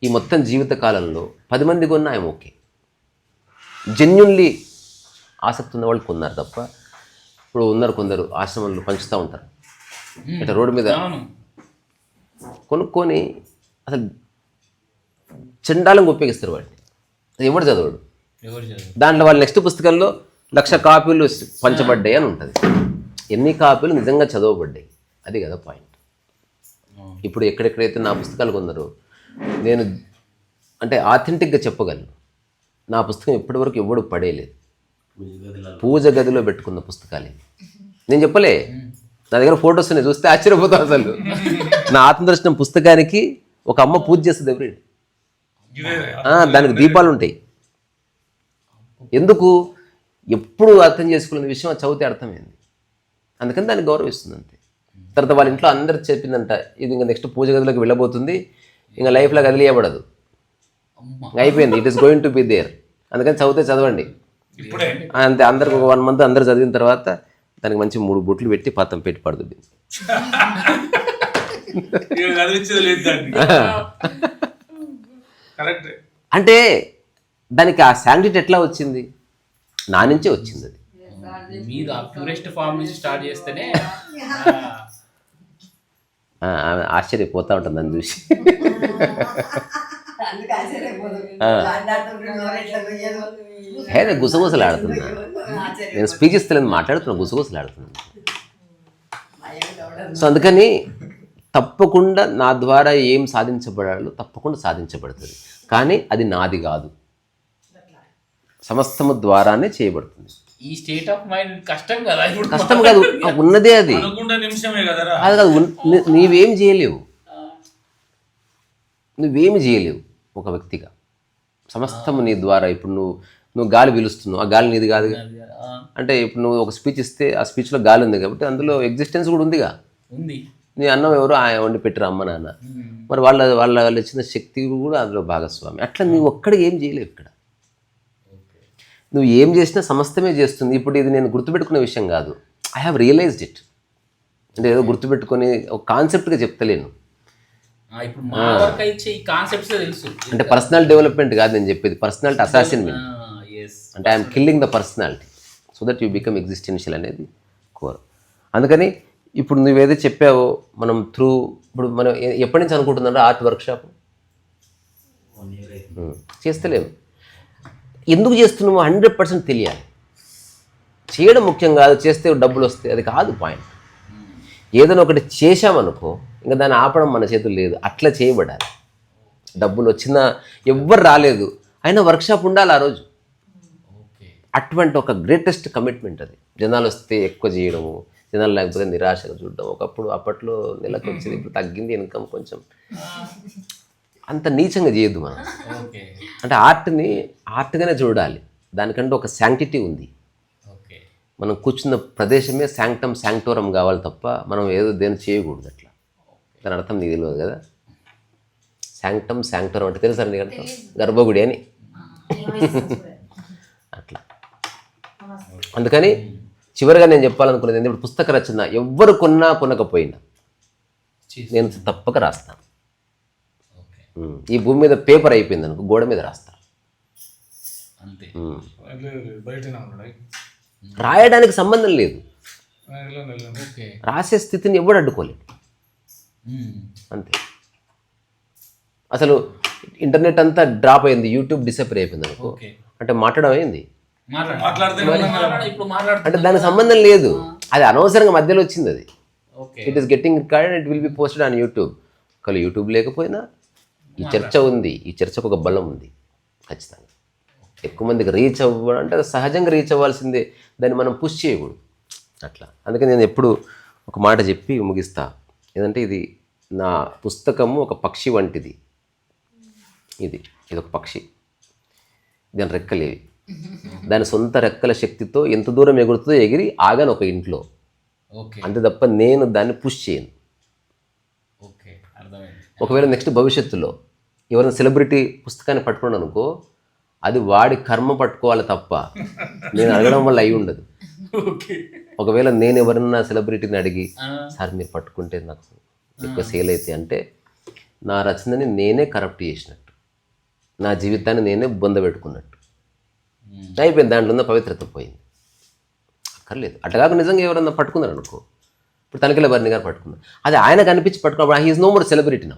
ఈ మొత్తం జీవిత కాలంలో 10 మంది కొన్నా ఆయన ఓకే, జెన్యున్లీ ఆసక్తి ఉన్నవాళ్ళు కొన్నారు తప్ప. ఇప్పుడు ఉన్నారు కొందరు ఆశ్రమంలో పంచుతూ ఉంటారు, ఇట్లా రోడ్డు మీద కొనుక్కొని అసలు చండాలంగా ఉపయోగిస్తారు వాడిని, అది ఎవడు చదవడు. దాంట్లో వాళ్ళ నెక్స్ట్ పుస్తకంలో 1,00,000 కాపీలు పంచబడ్డాయి అని ఉంటుంది. ఎన్ని కాపీలు నిజంగా చదవబడ్డాయి, అది కదా పాయింట్. ఇప్పుడు ఎక్కడెక్కడైతే నా పుస్తకాలు కొన్నారో నేను అంటే ఆథెంటిక్గా చెప్పగలను, నా పుస్తకం ఇప్పటివరకు ఎవడు పడేయలేదు. పూజ గదిలో పెట్టుకున్న పుస్తకాలే, నేను చెప్పలే. నా దగ్గర ఫొటోస్ ఉన్నాయి, చూస్తే ఆశ్చర్యపోతాను అసలు. నా ఆత్మదర్శనం పుస్తకానికి ఒక అమ్మ పూజ చేస్తుంది ఎవ్రీడే, దానికి దీపాలు ఉంటాయి. ఎందుకు? ఎప్పుడు అర్థం చేసుకునే విషయం అది చదివితే అర్థమైంది, అందుకని దాన్ని గౌరవిస్తుంది అంతే. తర్వాత వాళ్ళ ఇంట్లో అందరు చెప్పిందంట, ఇది ఇంకా నెక్స్ట్ పూజ గదిలోకి వెళ్ళబోతుంది, ఇంకా లైఫ్లో కదిలియబడదు, అయిపోయింది, it is going to be there, అందుకని చదవండి అంతే. అందరికి ఒక 1 month అందరు చదివిన తర్వాత దానికి మంచి 3 బొట్లు పెట్టి పత్తం పెట్టి పడుతుంది. అంటే దానికి ఆ శాంక్టిటీ ఎట్లా వచ్చింది? నా నుంచే వచ్చింది. అది మీరు ఆ ప్యూరెస్ట్ ఫామ్ నుంచి స్టార్ట్ చేస్తేనే ఆశ్చర్యపోతా ఉంటుంది నన్ను చూసి. గుసగుసలు ఆడుతున్నా, నేను స్పీచ్ ఇస్తలేను, మాట్లాడుతున్నా, గుసగుసలు ఆడుతున్నాను. సో అందుకని తప్పకుండా నా ద్వారా ఏం సాధించబడాలో తప్పకుండా సాధించబడుతుంది, కానీ అది నాది కాదు, సమస్తము ద్వారానే చేయబడుతుంది. ఈ స్టేట్ ఆఫ్ మైండ్ కష్టం కదా ఇప్పుడు. కష్టం కాదు, ఉన్నదే అది. అనుకుంటే నిమిషమే కదరా. అది కాదు, నీవేం చేయలేవు, నువ్వేమి చేయలేవు ఒక వ్యక్తిగా. సమస్తము నీ ద్వారా. ఇప్పుడు నువ్వు గాలి పీలుస్తున్నావు, ఆ గాలి నీది కాదుగా. అంటే ఇప్పుడు నువ్వు ఒక స్పీచ్ ఇస్తే ఆ స్పీచ్లో గాలి ఉంది కాబట్టి అందులో ఎగ్జిస్టెన్స్ కూడా ఉందిగా. ఉంది. నీ అన్నం ఎవరు ఆయన వండి పెట్టరు, అమ్మ నాన్న. మరి వాళ్ళు ఇచ్చిన శక్తి కూడా అందులో భాగస్వామి. అట్లా నువ్వు ఒక్కడికి ఏం చేయలేవు ఇక్కడ. నువ్వు ఏం చేసినా సమస్తమే చేస్తుంది. ఇప్పుడు ఇది నేను గుర్తుపెట్టుకునే విషయం కాదు, ఐ హ్యావ్ రియలైజ్డ్ ఇట్. అంటే ఏదో గుర్తుపెట్టుకొని ఒక కాన్సెప్ట్గా చెప్తలేను. ఇప్పుడు మా వరకు అయితే ఈ కాన్సెప్ట్స్ తెలుసు. అంటే పర్సనల్ డెవలప్మెంట్ కాదు నేను చెప్పేది, పర్సనాలిటీ అసాసిన్మెంట్. అంటే I'm killing the personality so that you become existential అనేది కోర్. అందుకని ఇప్పుడు నువ్వేదో చెప్పావో మనం ఇప్పుడు మనం ఎప్పటి నుంచి అనుకుంటున్నారో ఆర్ట్ వర్క్షాప్ చేస్తలేము. ఎందుకు చేస్తున్నామో 100% తెలియాలి. చేయడం ముఖ్యం కాదు, చేస్తే డబ్బులు వస్తాయి అది కాదు పాయింట్. ఏదైనా ఒకటి చేశామనుకో ఇంకా దాన్ని ఆపడం మన చేతులు లేదు, అట్లా చేయబడాలి. డబ్బులు వచ్చినా ఎవ్వరు రాలేదు అయినా వర్క్షాప్ ఉండాలి ఆ రోజు. అటువంటి ఒక గ్రేటెస్ట్ కమిట్మెంట్ అది. జనాలు వస్తే ఎక్కువ చేయడము, జనాలు లేకపోతే నిరాశగా చూడడం. అప్పట్లో నెలకు వచ్చింది, ఇప్పుడు తగ్గింది ఇన్కమ్ కొంచెం. అంత నీచంగా చేయొద్దు మనం. అంటే ఆర్ట్గానే చూడాలి. దానికంటే ఒక శాంక్టిటీ ఉంది. మనం కూర్చున్న ప్రదేశమే శాంక్టోరం కావాలి తప్ప మనం ఏదో దేని చేయకూడదు. అట్లా దాని అర్థం నీకు తెలియదు కదా. శాంక్టోరం అంటే తెలుసా నీకు అర్థం? గర్భగుడి అని. అట్లా అందుకని చివరిగా నేను చెప్పాలనుకున్నది ఏంటంటే, పుస్తక రచన ఎవ్వరు కొనకపోయినా నేను తప్పక రాస్తాను. ఈ భూమి మీద పేపర్ అయిపోయింది అనుకో, గోడ మీద రాస్తాను. రాయడానికి సంబంధం లేదు, రాసే స్థితిని ఎవడు అడ్డుకోలేదు. అంతే. అసలు ఇంటర్నెట్ అంతా డ్రాప్ అయింది, యూట్యూబ్ డిసపేర్ అయిపోయింది అనుకో, అంటే మాట్లాడడం అయింది. అంటే దానికి సంబంధం లేదు, అది అనవసరంగా మధ్యలో వచ్చింది. అది it is getting recorded, it will be posted on YouTube. కానీ యూట్యూబ్ లేకపోయినా ఈ చర్చ ఉంది, ఈ చర్చకు ఒక బలం ఉంది ఖచ్చితంగా. ఎక్కువ మందికి రీచ్ అవ్వడం అంటే అది సహజంగా రీచ్ అవ్వాల్సిందే, దాన్ని మనం పుష్ చేయకూడదు అట్లా. అందుకని నేను ఎప్పుడు ఒక మాట చెప్పి ముగిస్తా, ఏదంటే ఇది నా పుస్తకము ఒక పక్షి వంటిది. ఇది ఒక పక్షి, దాని రెక్కలేవి, దాని సొంత రెక్కల శక్తితో ఎంత దూరం ఎగురుతుందో ఎగిరి ఆగాను ఒక ఇంట్లో, అంతే తప్ప నేను దాన్ని పుష్ చేయను. ఒకవేళ నెక్స్ట్ భవిష్యత్తులో ఎవరైనా సెలబ్రిటీ పుస్తకాన్ని పట్టుకున్నాను అనుకో, అది వాడి కర్మ పట్టుకోవాలి తప్ప నేను అడగడం వల్ల అయి ఉండదు. ఒకవేళ నేను ఎవరన్నా సెలబ్రిటీని అడిగి సార్ మీరు పట్టుకుంటే నాకు ఎక్కువ సేల్ అయితే అంటే నా రచనని నేనే కరప్ట్ చేసినట్టు, నా జీవితాన్ని నేనే బొందబెట్టుకున్నట్టు అయిపోయింది. దాంట్లో ఉన్న పవిత్రత పోయింది. అక్కర్లేదు. అట్టగాక నిజంగా ఎవరన్నా పట్టుకున్నారు అనుకో, ఇప్పుడు తనిఖీల భరణి గారు పట్టుకున్నారు, అది ఆయనకు అనిపించి పట్టుకున్నప్పుడు హీఈస్ నో మోర్ సెలబ్రిటీ నా.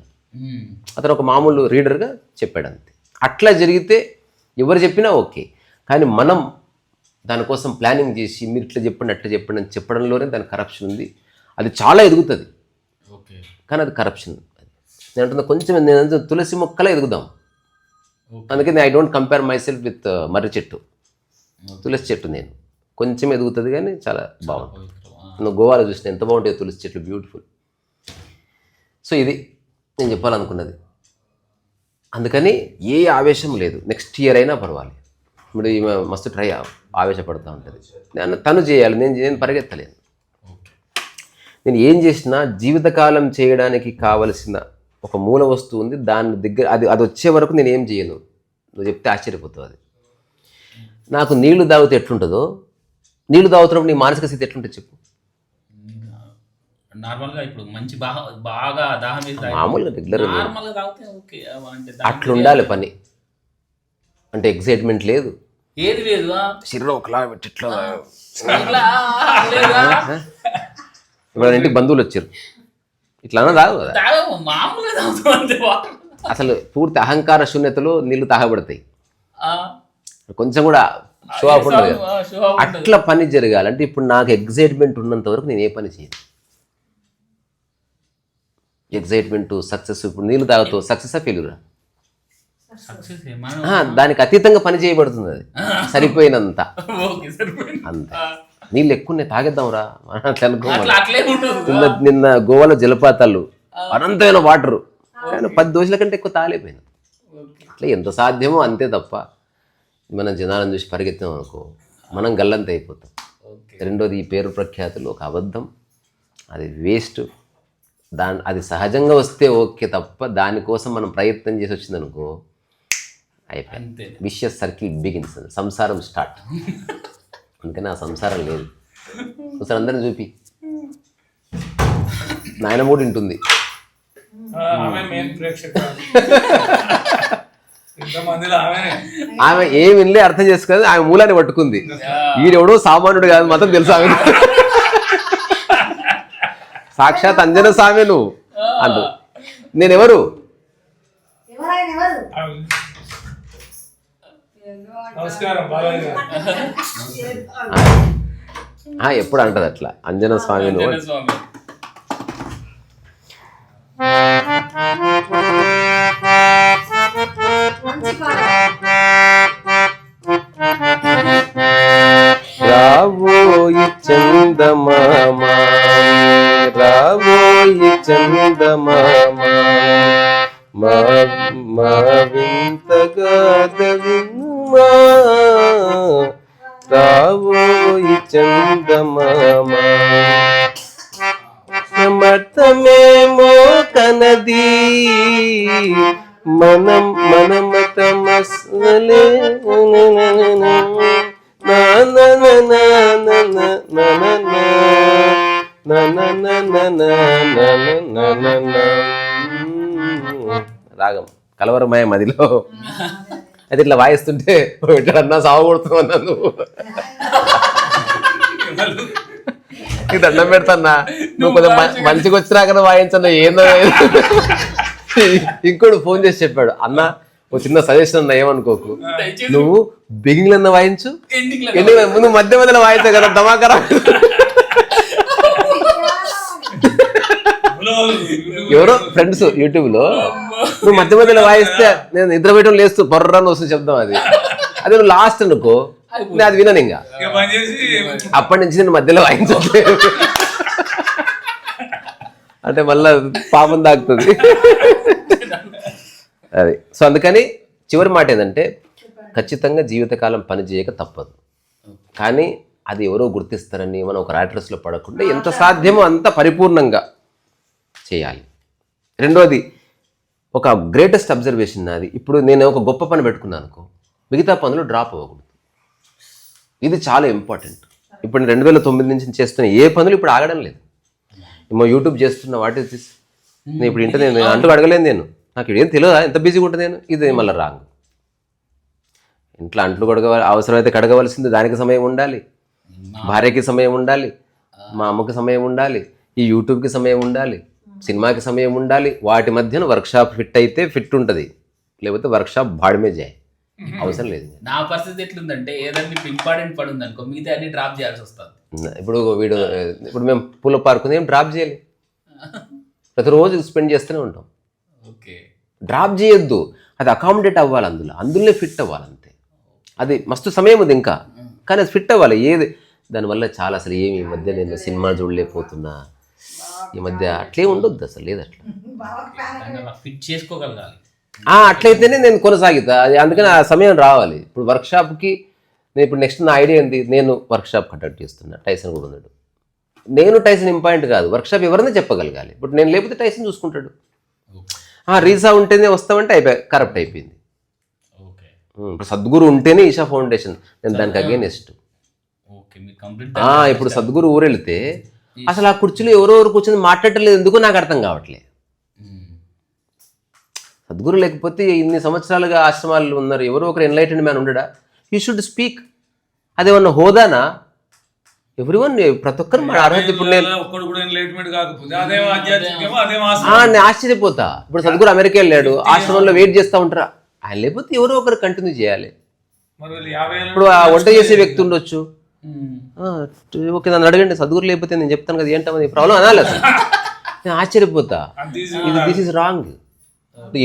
అతను ఒక మామూలు రీడర్గా చెప్పాడు అంతే. అట్లా జరిగితే ఎవరు చెప్పినా ఓకే, కానీ మనం దానికోసం ప్లానింగ్ చేసి మీరు ఇట్లా చెప్పండి అట్లా చెప్పండి అని చెప్పడంలోనే దాని కరప్షన్ ఉంది. అది చాలా ఎదుగుతుంది కానీ అది కరప్షన్. నేను అంటున్నా కొంచెం నేను తులసి మొక్కలా ఎదుగుదాం. అందుకని I don't compare myself with మర్రి చెట్టు, తులసి చెట్టు. నేను కొంచెం ఎదుగుతుంది కానీ చాలా బాగుంటుంది. నువ్వు గోవాలో చూసిన ఎంత బాగుంటాయి తులసి చెట్లు, బ్యూటిఫుల్. సో ఇది నేను చెప్పాలనుకున్నది. అందుకని ఏ ఆవేశం లేదు, నెక్స్ట్ ఇయర్ అయినా పర్వాలేదు. ఇప్పుడు ఈమె మస్తు ఆవేశపడుతూ ఉంటుంది, తను చేయాలి, నేను పరిగెత్తలేను. నేను ఏం చేసినా జీవితకాలం చేయడానికి కావలసిన ఒక మూల వస్తువు ఉంది, దాని దగ్గర అది వచ్చే వరకు నేను ఏం చేయను. నువ్వు చెప్తే ఆశ్చర్యపోతావు. అది నాకు నీళ్లు తాగితే ఎట్లుంటుందో, నీళ్లు తాగుతున్నప్పుడు నీ మానసిక స్థితి ఎట్లుంటుంది చెప్పు. నార్మల్గా ఇప్పుడు మంచి బాగా దాహం మామూలుగా రెగ్యులర్గా అట్లుండాలి పని. అంటే ఎక్సైట్మెంట్ లేదు, ఏది లేదు, శరీరం ఒకలా పెట్టి ఇట్లా. ఇప్పుడు ఇంటికి బంధువులు వచ్చారు, ఇట్లా తాగు కదా. అసలు పూర్తి అహంకార శూన్యతలో నీళ్లు తాగబడతాయి, కొంచెం కూడా షో ఆఫ్ ఉండదు. అట్లా పని జరగాలి. అంటే ఇప్పుడు నాకు ఎగ్జైట్మెంట్ ఉన్నంత వరకు నేను ఏ పని చేయను. Excitement success. ఇప్పుడు నీళ్ళు తాగుతావు, సక్సెసా ఫెయిల్యూరా? సక్సెస్ మనం దానికి అతీతంగా పని చేయబడుతుంది అది సరిపోయినంత ఓకే సరిపోయింది. అంత. నీళ్ళు ఎక్కువ తాగేద్దాంరా అట్లా అనుకో. అట్లే ఉంటుంది. నిన్న గోవాలో జలపాతాలు అనంతమైన వాటరు, కానీ 10 దోశల కంటే ఎక్కువ తాగలేకపోయినా. అట్లా ఎంత సాధ్యమో అంతే తప్ప మనం జనాలను చూసి పరిగెత్తాం అనుకో మనం గల్లంత అయిపోతాం. రెండోది ఈ పేరు ప్రఖ్యాతులు ఒక అబద్ధం, అది వేస్ట్. అది సహజంగా వస్తే ఓకే తప్ప దానికోసం మనం ప్రయత్నం చేసి వచ్చిందనుకో అయిపోయింది. విషయస్ సర్కిల్ బిగిన్స్, సంసారం స్టార్ట్. అందుకని ఆ సంసారం లేదు. ఒకసారి అందరిని చూపి, నాయన కూడా ఉంటుంది. ఆమె ఏమి వినలే, అర్థం చేసుకోదు, ఆమె మూలాన్ని పట్టుకుంది. ఈడెవడో సామాన్యుడు కాదు మాత్రం తెలుసు ఆమె. సాక్షాత్ అంజన స్వామి నువ్వు అంటూ నేనెవరు ఎప్పుడు అంటది అట్లా అంజన స్వామి నువ్వు. రావోయి చందమామ రావోయి చందమామ మా వింతగా దవిమ్మా రావోయి చందమామ సమర్థమేమో కనది మనమతమస్లే రాగం కలవరమాయ మదిలో. అయితే ఇట్లా వాయిస్తుంటే ఎక్కడన్నా సాగు కొడుతున్నావు నువ్వు, నీకు దండం పెడతాన్నా, నువ్వు కొంచెం మంచిగా వచ్చినాకన్నా వాయించన్నా ఏందో. ఇంకోటి ఫోన్ చేసి చెప్పాడు, అన్న ఒక చిన్న సజెషన్ అన్న ఏమనుకోకు, నువ్వు బిగినింగ్ అన్న వాయించు, ముందు మధ్య మధ్యలో వాయించావు కదా ధమాకరా. ఎవరో ఫ్రెండ్స్ యూట్యూబ్ లో నువ్వు మధ్య మధ్యలో వాయిస్తే నేను నిద్ర పెట్టడం లేస్తూ బొర్రని వస్తుంది శబ్దం, అది నువ్వు లాస్ట్ అనుకో నేను అది వినను. ఇంకా అప్పటి నుంచి నేను మధ్యలో వాయించట్లేదు అంటే మళ్ళా పాపం తాకుతుంది అది. సో అందుకని చివరి మాట ఏంటంటే ఖచ్చితంగా జీవితకాలం పని చేయక తప్పదు, కానీ అది ఎవరో గుర్తిస్తారని మనం ఒక ర్యాట్రేస్లో పడకుండా ఎంత సాధ్యమో అంత పరిపూర్ణంగా చేయాలి. రెండోది ఒక గ్రేటెస్ట్ అబ్జర్వేషన్ నాది, ఇప్పుడు నేను ఒక గొప్ప పని పెట్టుకున్నాను అనుకో మిగతా పనులు డ్రాప్ అవ్వకూడదు. ఇది చాలా ఇంపార్టెంట్. ఇప్పుడు నేను 2009 నుంచి చేస్తున్న ఏ పనులు ఇప్పుడు ఆగడం లేదు. ఏమో యూట్యూబ్ చేస్తున్న వాటి నేను ఇప్పుడు ఇంటర్ నేను అంటూ అడగలేదు, నేను నాకు ఏం తెలియదా ఎంత బిజీగా ఉంటుంది నేను, ఇది మళ్ళీ రాంగ్. ఇంట్లో అంట్లు కడగవాలి, అవసరమైతే కడగవలసింది దానికి సమయం ఉండాలి, భార్యకి సమయం ఉండాలి, మా అమ్మకి సమయం ఉండాలి, ఈ యూట్యూబ్కి సమయం ఉండాలి, సినిమాకి సమయం ఉండాలి. వాటి మధ్యన వర్క్షాప్ ఫిట్ అయితే ఫిట్ ఉంటుంది, లేకపోతే వర్క్షాప్ బాడమే చేయాలి, అవసరం లేదు. నా పరిస్థితి ఎట్లుందంటే ఏదైనా ఇంపార్టెంట్ పడి ఉంది అనుకో మిగతా అన్ని డ్రాప్ చేయాల్సి వస్తుంది. ఇప్పుడు మేము పూల పార్క్ ఏం డ్రాప్ చేయాలి, ప్రతిరోజు స్పెండ్ చేస్తూనే ఉంటాం. డ్రాప్ చేయొద్దు, అది అకామిడేట్ అవ్వాలి, అందులోనే ఫిట్ అవ్వాలి అంతే. అది మస్తు సమయం ఉంది ఇంకా, కానీ అది ఫిట్ అవ్వాలి. ఏది దానివల్ల చాలా అసలు ఏమి ఈ మధ్య నేను సినిమా చూడలేకపోతున్నా, ఈ మధ్య అట్లే ఉండొద్దు అసలు, లేదు అట్లా ఫిట్ చేసుకోగలగాలి. అట్లయితేనే నేను కొనసాగుతా. అది అందుకని ఆ సమయం రావాలి. ఇప్పుడు వర్క్షాప్కి నేను ఇప్పుడు నెక్స్ట్ నా ఐడియా ఏంటి, నేను వర్క్షాప్ కండక్ట్ చేస్తున్నా, టైసన్ కూడా ఉన్నాడు. నేను టైసన్ ఇంపార్టెంట్ కాదు, వర్క్షాప్ ఎవరైనా చెప్పగలగాలి. ఇప్పుడు నేను లేకపోతే టైసన్ చూసుకుంటాడు. రీసా ఉంటేనే వస్తామంటే కరప్ట్ అయిపోయింది. ఇప్పుడు సద్గురు ఉంటేనే ఈషా ఫౌండేషన్, నేను దానికి అగేనెస్ట్. ఇప్పుడు సద్గురు ఊరెళ్తే అసలు ఆ కుర్చీలో ఎవరెవరు కూర్చొని మాట్లాడలేదు, ఎందుకు నాకు అర్థం కావట్లేదు. సద్గురు లేకపోతే ఇన్ని సంవత్సరాలుగా ఆశ్రమాలు ఉన్నారు, ఎవరో ఒకరు ఎన్లైటెండ్ మ్యాన్ ఉండడా, యూ షుడ్ స్పీక్. అదేమన్నా హోదానా? ఎవ్రీవన్ ప్రతి ఒక్కరు మన అర్హత. ఇప్పుడు నేను ఆశ్చర్యపోతా. ఇప్పుడు సద్గురు అమెరికా వెళ్ళాడు, ఆశ్రమంలో వెయిట్ చేస్తూ ఉంటారా, ఆయన లేకపోతే ఎవరో ఒకరు కంటిన్యూ చేయాలి. ఇప్పుడు ఆ వంట చేసే వ్యక్తి ఉండొచ్చు, ఓకే నన్ను అడగండి, సద్గురు లేకపోతే నేను చెప్తాను కదా ఏంటది ప్రాబ్లం అనాలి. అసలు నేను ఆశ్చర్యపోతా, దిస్ ఇస్ రాంగ్.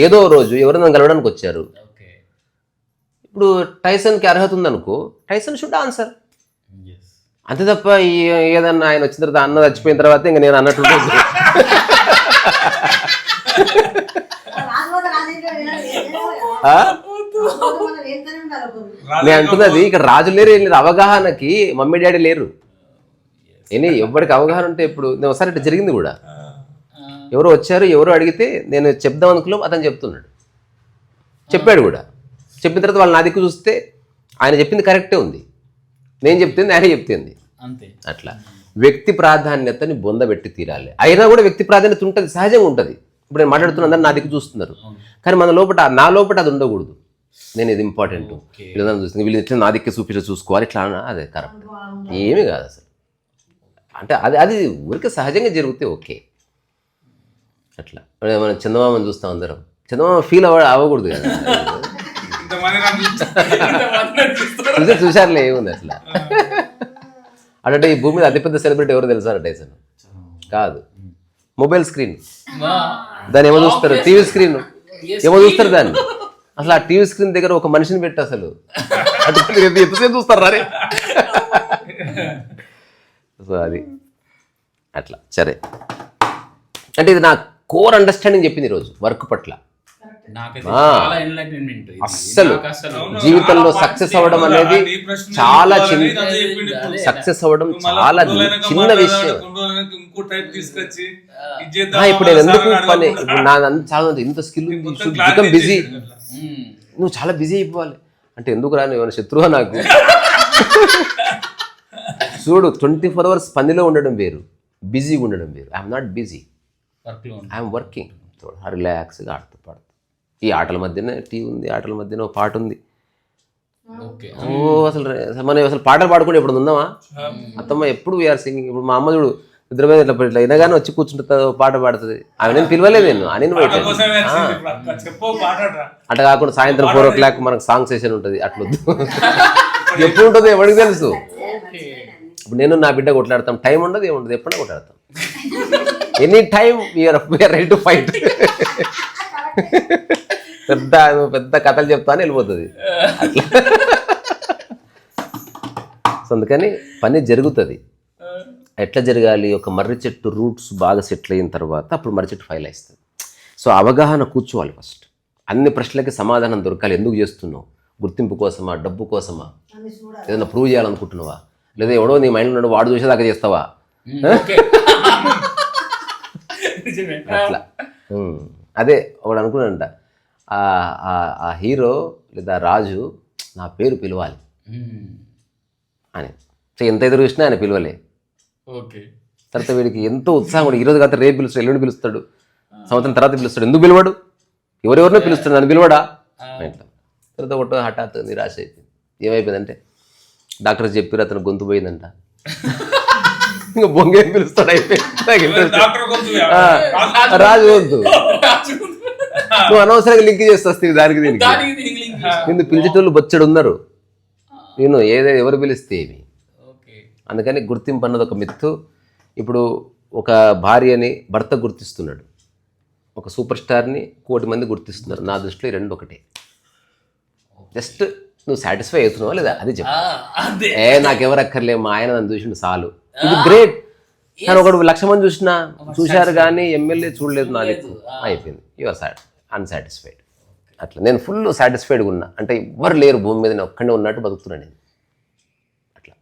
ఏదో రోజు ఎవరైనా కలవడానికి వచ్చారు, ఇప్పుడు టైసన్కి అర్హత ఉందనుకో, టైసన్ షుడ్ ఆన్సర్. Yes. అంతే తప్ప ఏదన్నా ఆయన వచ్చిన తర్వాత అన్న చచ్చిపోయిన తర్వాత ఇంకా నేను అన్నట్టు నేను అంటున్నది ఇక్కడ రాజు లేరు, ఏం లేరు, అవగాహనకి మమ్మీ డాడీ లేరు. ఎవరికి అవగాహన ఉంటే ఇప్పుడు నేను ఒకసారి ఇట్లా జరిగింది కూడా. ఎవరో వచ్చారు, ఎవరో అడిగితే నేను చెప్దాం అనుకున్నాం, అతను చెప్తున్నాడు, చెప్పాడు కూడా. చెప్పిన తర్వాత వాళ్ళు నా దిక్కు చూస్తే ఆయన చెప్పింది కరెక్టే ఉంది, నేను చెప్తుంది ఆయన చెప్తుంది. అంతే. అట్లా వ్యక్తి ప్రాధాన్యతని బొందబెట్టి తీరాలి. అయినా కూడా వ్యక్తి ప్రాధాన్యత ఉంటుంది, సహజంగా ఉంటుంది. ఇప్పుడు నేను మాట్లాడుతున్న అందరూ నా దిక్కు చూస్తున్నారు, కానీ మన లోపల నా లోపల అది ఉండకూడదు. నేను ఇది ఇంపార్టెంట్, వీళ్ళందరూ చూస్తుంది, వీళ్ళు ఇట్లా నా దిక్కు చూసుకోవాలి, ఇట్లా అదే కరెక్ట్ ఏమీ కాదు అసలు. అంటే అది ఊరికే సహజంగా జరిగితే ఓకే. అట్లా మనం చందమామని చూస్తాం అందరం, చందమామ ఫీల్ అవ్వకూడదు కదా. చూసారులే, ఏముంది అట్లా. అంటే ఈ భూమి మీద అతిపెద్ద సెలబ్రిటీ ఎవరు తెలుసా టైసన్? కాదు, మొబైల్ స్క్రీన్. దాన్ని ఏమో చూస్తారు, టీవీ స్క్రీన్ ఏమో చూస్తారు దాన్ని. అసలు ఆ టీవీ స్క్రీన్ దగ్గర ఒక మనిషిని పెట్టి అసలు ఎంతసేపు చూస్తారు రే. సో అది అట్లా. సరే, అంటే ఇది నా కోర్ అండర్స్టాండింగ్ చెప్పింది ఈరోజు వర్క్ పట్ల. అస్సలు జీవితంలో సక్సెస్ అవ్వడం అనేది చాలా సక్సెస్ అవ్వడం చాలా చిన్న విషయం. ఇప్పుడు నేను ఎందుకు పని, ఇప్పుడు నా చాలా ఇంత స్కిల్ బికమ్ బిజీ, నువ్వు చాలా బిజీ అయిపోవాలి అంటే ఎందుకు రాను, ఏమైనా శత్రువా నాకు? చూడు, 24 hours పనిలో ఉండడం వేరు, బిజీగా ఉండడం వేరు. I'm not busy, I'm working. రిలాక్స్గా ఆడుతూ పాడుతూ, ఈ ఆటల మధ్యనే టీవీ ఉంది, ఆటల మధ్యన పాట ఉంది. అసలు మనం అసలు పాటలు పాడుకుంటే ఎప్పుడు ఉందామా? అత్తమ్మ ఎప్పుడు వీఆర్ సింగింగ్. ఇప్పుడు మా అమ్మ చూడు, ఇద్దరు మీద ఇట్లా ఇట్లా అయినాగానే వచ్చి కూర్చుంటుంది, పాట పాడుతుంది. ఆమె నేను పిలవలేదు, నేను అని బయట. అట్లా కాకుండా సాయంత్రం 4 o'clock మనకు సాంగ్ సెషన్ ఉంటుంది, అట్లొద్దు. ఎప్పుడు ఉంటుంది ఎవరికి తెలుసు. ఇప్పుడు నేను నా బిడ్డ కొట్లాడతాం, టైం ఉండదు, ఏముండదు, ఎప్పుడైనా కొట్లాడతాం. Any time we are ready to fight. పెద్ద పెద్ద కథలు చెప్తానే వెళ్ళిపోతుంది అట్లా. సో అందుకని పని జరుగుతుంది. ఎట్లా జరగాలి? ఒక మర్రి చెట్టు రూట్స్ బాగా సెటిల్ అయిన తర్వాత అప్పుడు మర్రి చెట్టు ఫైల్ అవుతుంది. సో అవగాహన కూర్చోవాలి ఫస్ట్. అన్ని ప్రశ్నలకి సమాధానం దొరకాలి. ఎందుకు చేస్తున్నావు? గుర్తింపు కోసమా? డబ్బు కోసమా? ఏదైనా ప్రూవ్ చేయాలనుకుంటున్నావా? లేదా ఎవడో నీ మైండ్లో ఉన్నాడు వాడు చూసేదాకా చేస్తావా? అట్లా. అదే ఒకడు అనుకున్నాడంట, ఆ హీరో లేదా రాజు నా పేరు పిలవాలి అని. సో ఎంత ఎదురు చూసినా ఆయన పిలవలే. తర్వాత వీడికి ఎంతో ఉత్సాహం కూడా, ఈరోజు కాదు రేపు పిలుస్తాడు, ఎల్లుండి పిలుస్తాడు, సంవత్సరం తర్వాత పిలుస్తాడు. ఎందుకు పిలవాడు? ఎవరెవరినో పిలుస్తాడు, నన్ను పిలవడా? ఇట్లా. తర్వాత ఒకటో హఠాత్ నిరాశ అయిపోయింది. ఏమైపోయిందంటే డాక్టర్ చెప్పారు అతను గొంతు పోయిందంట. ఇంకా బొంగేం పిలుస్తాడు, అయిపోయింది. రాజు గొంతు నువ్వు అనవసరంగా లింక్ చేస్తే దానికి దీనికి. నిన్ను పిలిచేటోళ్ళు బొచ్చడు ఉన్నారు, నేను ఎవరు పిలిస్తే ఏమి. అందుకని గుర్తింపు అన్నది ఒక మిత్తు. ఇప్పుడు ఒక భార్యని భర్త గుర్తిస్తున్నాడు, ఒక సూపర్ స్టార్ని 1,000,000 మంది గుర్తిస్తున్నారు. నా దృష్టిలో ఈ రెండు ఒకటే. జస్ట్ నువ్వు సాటిస్ఫై అవుతున్నావా లేదా అది చెప్పు. నాకెవరు అక్కర్లే, మా ఆయన నన్ను చూసిండు చాలు, ఇది గ్రేట్. కానీ ఒకడు 1,00,000 మంది చూశారు కానీ ఎమ్మెల్యే చూడలేదు, నా దిక్కు అయిపోయింది, యువర్ అన్సాటిస్ఫైడ్. అట్లా నేను ఫుల్ సాటిస్ఫైడ్గా ఉన్నా అంటే ఎవ్వరు లేరు భూమి మీద, నేను ఒక్కడే ఉన్నట్టు బతుకుతున్నాను నేను. అట్లా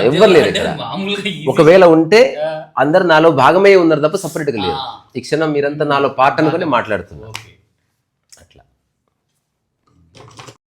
ఎవ్వరు లేరు ఇక్కడ. ఒకవేళ ఉంటే అందరు నాలో భాగమే ఉన్నారు తప్ప సపరేట్గా లేరు. ఈ క్షణం మీరంతా నాలో పార్ట్ అనుకుని మాట్లాడుతున్నారు.